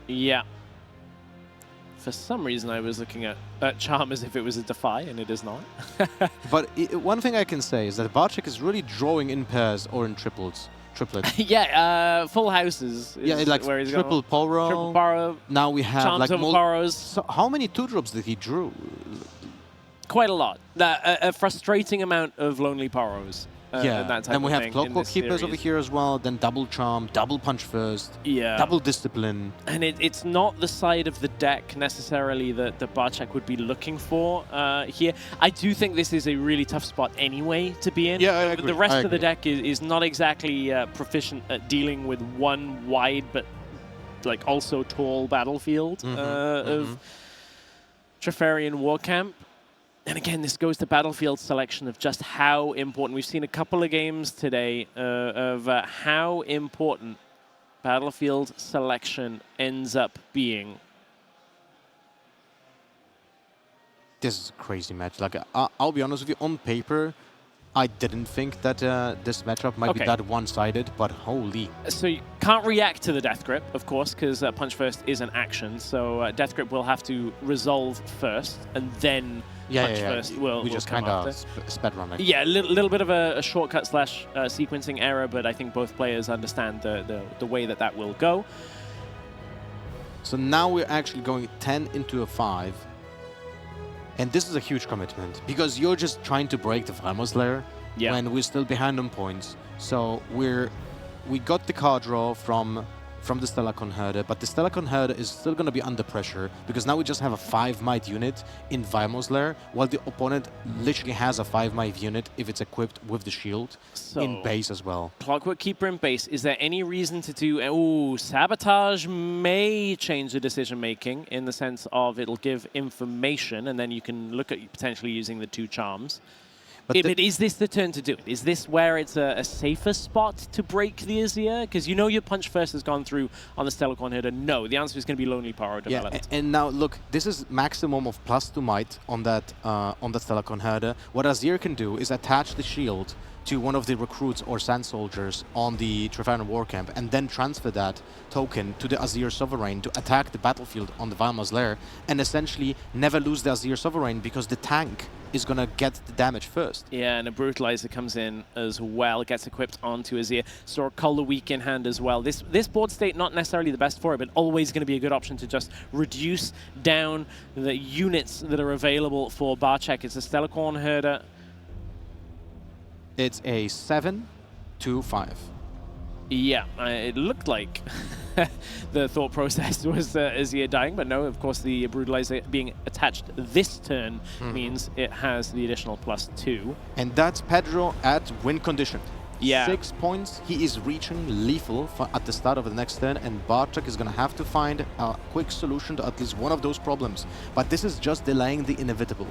A: Yeah. For some reason, I was looking at Charm as if it was a Defy, and it is not.
B: But one thing I can say is that Barczek is really drawing in pairs or in triplets.
A: Yeah, full houses.
B: Yeah, like
A: where he's
B: triple Poro.
A: Triple Poro.
B: Now we have
A: Charms
B: like
A: over Poros.
B: So how many 2-drops did he drew?
A: Quite a lot. A frustrating amount of Lonely Poros.
B: Yeah,
A: that type
B: then we
A: of
B: have
A: thing
B: Clockwork Keepers
A: series.
B: over here as well, then double Charm, double Punch First,
A: Yeah.
B: double Discipline.
A: And it's not the side of the deck necessarily that Barczek would be looking for here. I do think this is a really tough spot anyway to be in.
B: Yeah, I agree.
A: The rest of the deck is not exactly proficient at dealing with one wide but like also tall battlefield of Treferian War Camp. And again, this goes to battlefield selection of just how important. We've seen a couple of games today of how important battlefield selection ends up being.
B: This is a crazy match. Like, I'll be honest with you, on paper, I didn't think that this matchup might be that one-sided, but holy.
A: So you can't react to the Death Grip, of course, because Punch First is an action. So Death Grip will have to resolve first, and then Punch First will
B: We just
A: come
B: kind of
A: after.
B: sped run.
A: Yeah, a little bit of a shortcut slash sequencing error, but I think both players understand the way that will go.
B: So now we're actually going 10 into a 5. And this is a huge commitment, because you're just trying to break the Valmos layer when we're still behind on points. So we got the card draw from the Stellar Herde, but the Stellar Herde is still going to be under pressure, because now we just have a 5-might unit in Valmos layer, while the opponent literally has a 5-might unit if it's equipped with the shield in base as well.
A: Clockwork Keeper in base. Is there any reason to do... Ooh, Sabotage may change the decision-making in the sense of it'll give information, and then you can look at potentially using the 2 charms. But is this the turn to do it? Is this where it's a safer spot to break the Azir? Because you know your Punch First has gone through on the Stellar Herde. No, the answer is going to be Lonely Power developed.
B: Yeah, and now look, this is maximum of +2 might on that Stellar Herde. What Azir can do is attach the shield to one of the recruits or sand soldiers on the Treferian War Camp, and then transfer that token to the Azir Sovereign to attack the battlefield on the Valmos lair, and essentially never lose the Azir Sovereign, because the tank is going to get the damage first.
A: Yeah, and a Brutalizer comes in as well, gets equipped onto Azir. So Cull the Weak in hand as well. This board state not necessarily the best for it, but always going to be a good option to just reduce down the units that are available for Barczek. It's a Stellar Herde.
B: It's a 7-5.
A: Yeah, it looked like the thought process was Azir dying, but no, of course the Brutalizer being attached this turn means it has the additional +2.
B: And that's Pedro at win condition.
A: Yeah.
B: 6 points, he is reaching lethal at the start of the next turn, and Barczek is going to have to find a quick solution to at least one of those problems. But this is just delaying the inevitable.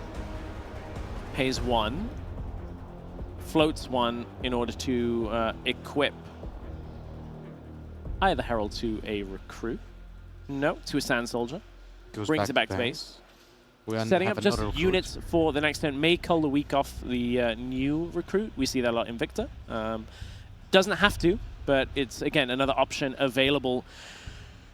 A: Pays 1. Floats 1 in order to equip either Herald to a recruit. No, to a Sand Soldier. Brings it back to base. Setting up just units for the next turn. May cull the weak off the new recruit. We see that a lot in Victor. Doesn't have to, but it's, again, another option available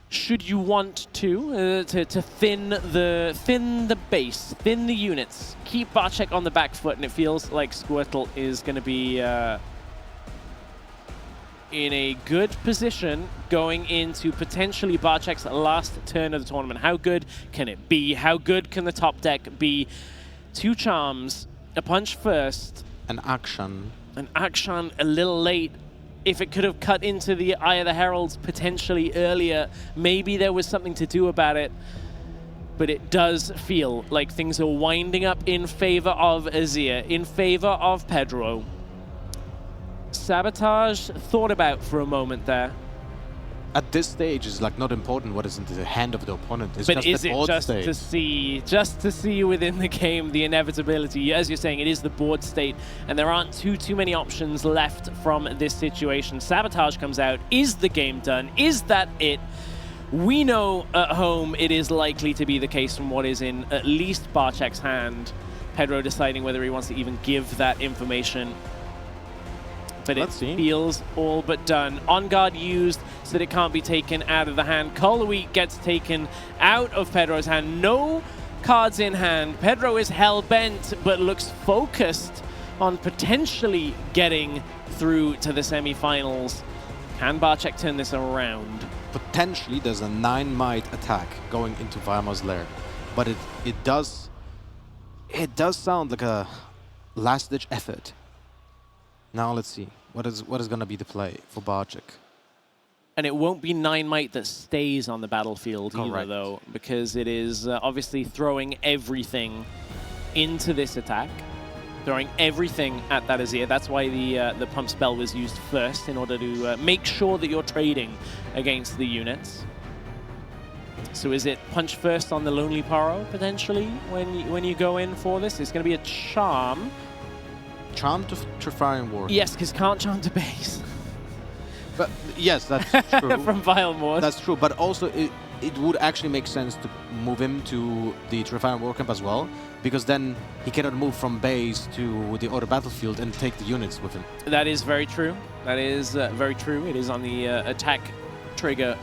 A: should you want to thin the base, thin the units, keep Barczek on the back foot, and it feels like Squirtle is going to be in a good position going into potentially Barczek's last turn of the tournament. How good can it be? How good can the top deck be? 2 charms, a Punch First.
B: An action.
A: An action a little late. If it could have cut into the Eye of the Heralds potentially earlier, maybe there was something to do about it. But it does feel like things are winding up in favor of Azir, in favor of Pedro. Sabotage thought about for a moment there.
B: At this stage, it's like not important what is in the hand of the opponent. It's
A: but
B: just
A: is
B: the
A: it
B: board
A: just
B: state.
A: to see within the game the inevitability? As you're saying, it is the board state, and there aren't too many options left from this situation. Sabotage comes out. Is the game done? Is that it? We know at home it is likely to be the case from what is in at least Barczek's hand. Pedro deciding whether he wants to even give that information. But it feels all but done. On guard used so that it can't be taken out of the hand. Colowheat gets taken out of Pedro's hand. No cards in hand. Pedro is hell-bent, but looks focused on potentially getting through to the semi-finals. Can Barczek turn this around?
B: Potentially, there's a 9 might attack going into Weimars Lair, but it does sound like a last-ditch effort. Now let's see what is going to be the play for Barczek.
A: And it won't be 9 might that stays on the battlefield either,
B: Correct.
A: though, because it is obviously throwing everything into this attack, throwing everything at that Azir. That's why the pump spell was used first, in order to make sure that you're trading against the units. So is it punch first on the Lonely Paro, potentially, when you go in for this? It's going to be a charm.
B: Charm to Trifarian War.
A: Yes, because can't charm to base.
B: But yes, that's true.
A: From Vilemore.
B: That's true, but also it would actually make sense to move him to the Trifarian War Camp as well, because then he cannot move from base to the other battlefield and take the units with him.
A: That is very true. That is very true. It is on the attack trigger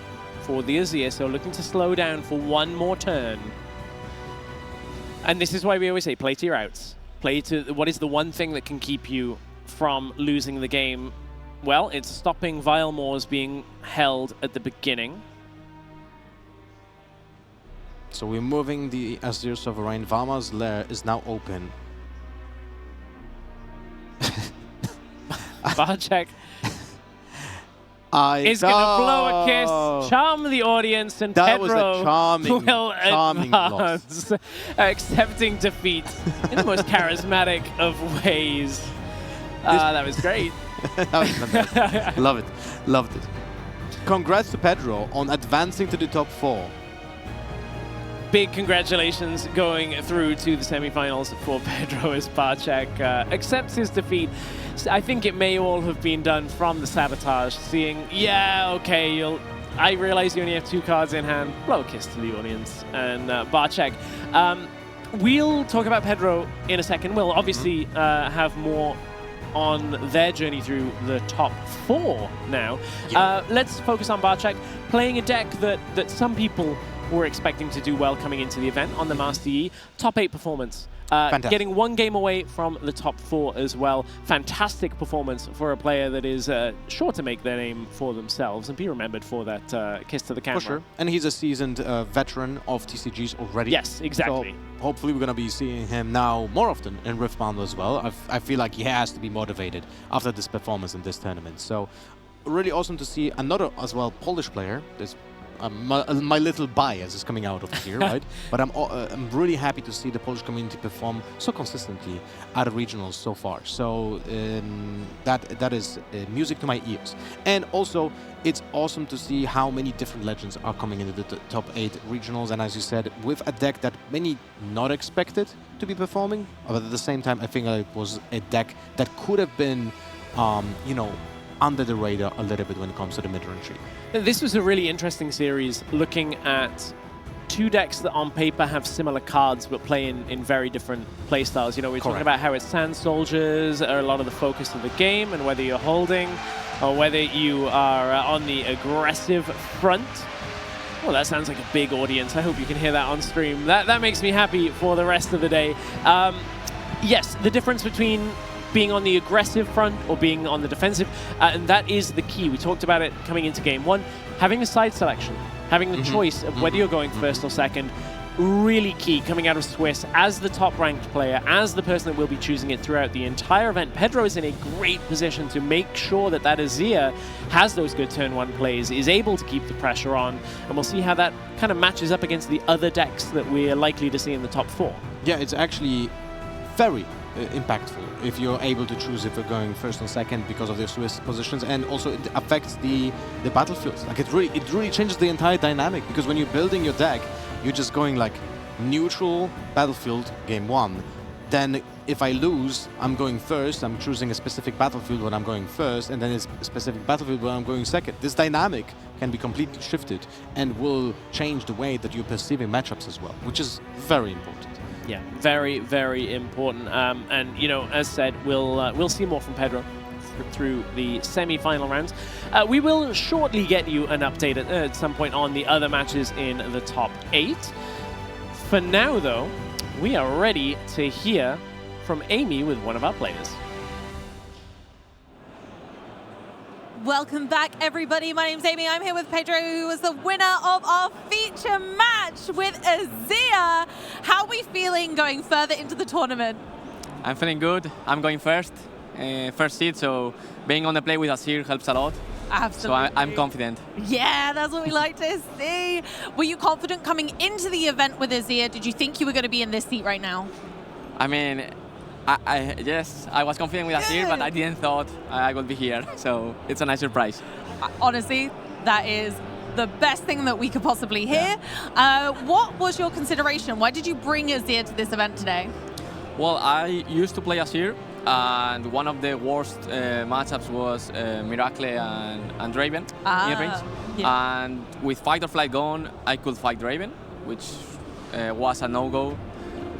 A: for the Azir, so looking to slow down for one more turn. And this is why we always say, play to your outs. Play to what is the one thing that can keep you from losing the game. Well, it's stopping Vilemore's being held at the beginning.
B: So we're moving the Azir Sovereign. Weimars Lair is now open.
A: Barczek is going to blow a kiss, charm the audience, and
B: that
A: Pedro
B: was a charming
A: advance, accepting defeat in the most charismatic of ways. That was great.
B: That was fantastic. Love it. Loved it. Congrats to Pedro on advancing to the top 4.
A: Big congratulations going through to the semi-finals for Pedro as Barczek accepts his defeat. I think it may all have been done from the sabotage, seeing, yeah, okay, I realize you only have 2 cards in hand. Blow a kiss to the audience. And Barczek. We'll talk about Pedro in a second. We'll obviously have more on their journey through the top 4 now. Yeah. Let's focus on Barczek, playing a deck that some people were expecting to do well coming into the event on the Master Yi. Top 8 performance. Getting 1 game away from the top 4 as well. Fantastic performance for a player that is sure to make their name for themselves and be remembered for that kiss to the camera.
B: For sure. And he's a seasoned veteran of TCGs already.
A: Yes, exactly.
B: So hopefully we're going to be seeing him now more often in Riftbound as well. I feel like he has to be motivated after this performance in this tournament. So really awesome to see another as well Polish player. This my little bias is coming out of here, right? But I'm really happy to see the Polish community perform so consistently at the regionals so far. So that is music to my ears. And also, it's awesome to see how many different legends are coming into the top 8 regionals. And as you said, with a deck that many not expected to be performing, but at the same time, I think it was a deck that could have been, you know, under the radar a little bit when it comes to the mid-range tree.
A: This was a really interesting series, looking at 2 decks that on paper have similar cards but play in very different playstyles. You know, we're talking about how it's Sand Soldiers are a lot of the focus of the game, and whether you're holding or whether you are on the aggressive front. Well, that sounds like a big audience. I hope you can hear that on stream. That makes me happy for the rest of the day. Yes, the difference between being on the aggressive front or being on the defensive, and that is the key. We talked about it coming into game 1. Having a side selection, having the choice of whether you're going first or second, really key coming out of Swiss as the top-ranked player, as the person that will be choosing it throughout the entire event. Pedro is in a great position to make sure that Azir has those good turn 1 plays, is able to keep the pressure on, and we'll see how that kind of matches up against the other decks that we're likely to see in the top 4.
B: Yeah, it's actually very impactful if you're able to choose if you're going first or second because of their Swiss positions, and also it affects the battlefields. Like it really changes the entire dynamic, because when you're building your deck, you're just going like neutral battlefield game 1, then if I lose, I'm going first, I'm choosing a specific battlefield when I'm going first, and then it's a specific battlefield when I'm going second. This dynamic can be completely shifted and will change the way that you're perceiving matchups as well, which is very important.
A: Yeah, very, very important. And, you know, as said, we'll see more from Pedro through the semi-final rounds. We will shortly get you an update at some point on the other matches in the top 8. For now, though, we are ready to hear from Amy with one of our players.
C: Welcome back, everybody. My name's Amy. I'm here with Pedro, who was the winner of our feature match with Azir. How are we feeling going further into the tournament?
D: I'm feeling good. I'm going first seed, so being on the play with Azir helps a lot.
C: Absolutely.
D: So I'm confident.
C: Yeah, that's what we like to see. Were you confident coming into the event with Azir? Did you think you were going to be in this seat right now?
D: I mean, yes, I was confident with Azir, but I didn't thought I would be here. So it's a nice surprise.
C: Honestly, that is the best thing that we could possibly hear. What was your consideration? Why did you bring Azir to this event today?
D: Well, I used to play Azir, and one of the worst matchups was Miracle and Draven in range.
C: Yeah.
D: And with Fight or Flight gone, I could fight Draven, which was a no-go.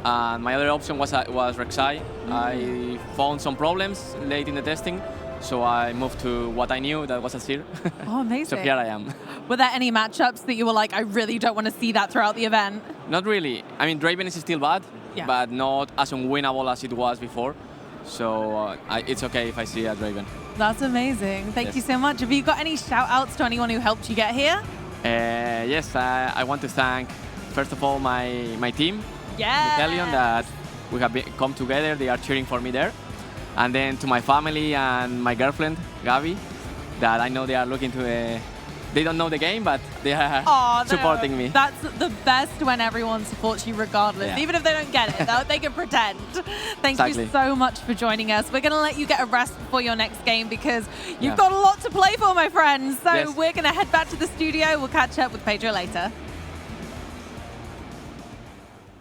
D: And my other option was Rek'Sai. I found some problems late in the testing, so I moved to what I knew, that was Azir.
C: Oh, amazing.
D: So here I am.
C: Were there any matchups that you were like, I really don't want to see that throughout the event?
D: Not really. I mean, Draven is still bad,
C: Yeah.
D: but not as unwinnable as it was before. So it's okay if I see a Draven.
C: That's amazing. Thank
D: Yes.
C: you so much. Have you got any shout outs to anyone who helped you get here?
D: Yes, I want to thank, first of all, my team,
C: Yeah.
D: Italian, that we have come together. They are cheering for me there. And then to my family and my girlfriend, Gabi, that I know they are looking to they don't know the game, but they are supporting me.
C: That's the best when everyone supports you regardless.
D: Yeah.
C: Even if they don't get it, they can pretend. Thank you
D: Exactly.
C: so much for joining us. We're going to let you get a rest before your next game because you've
D: Yeah.
C: got a lot to play for, my friends. So
D: Yes.
C: we're going to head back to the studio. We'll catch up with Pedro later.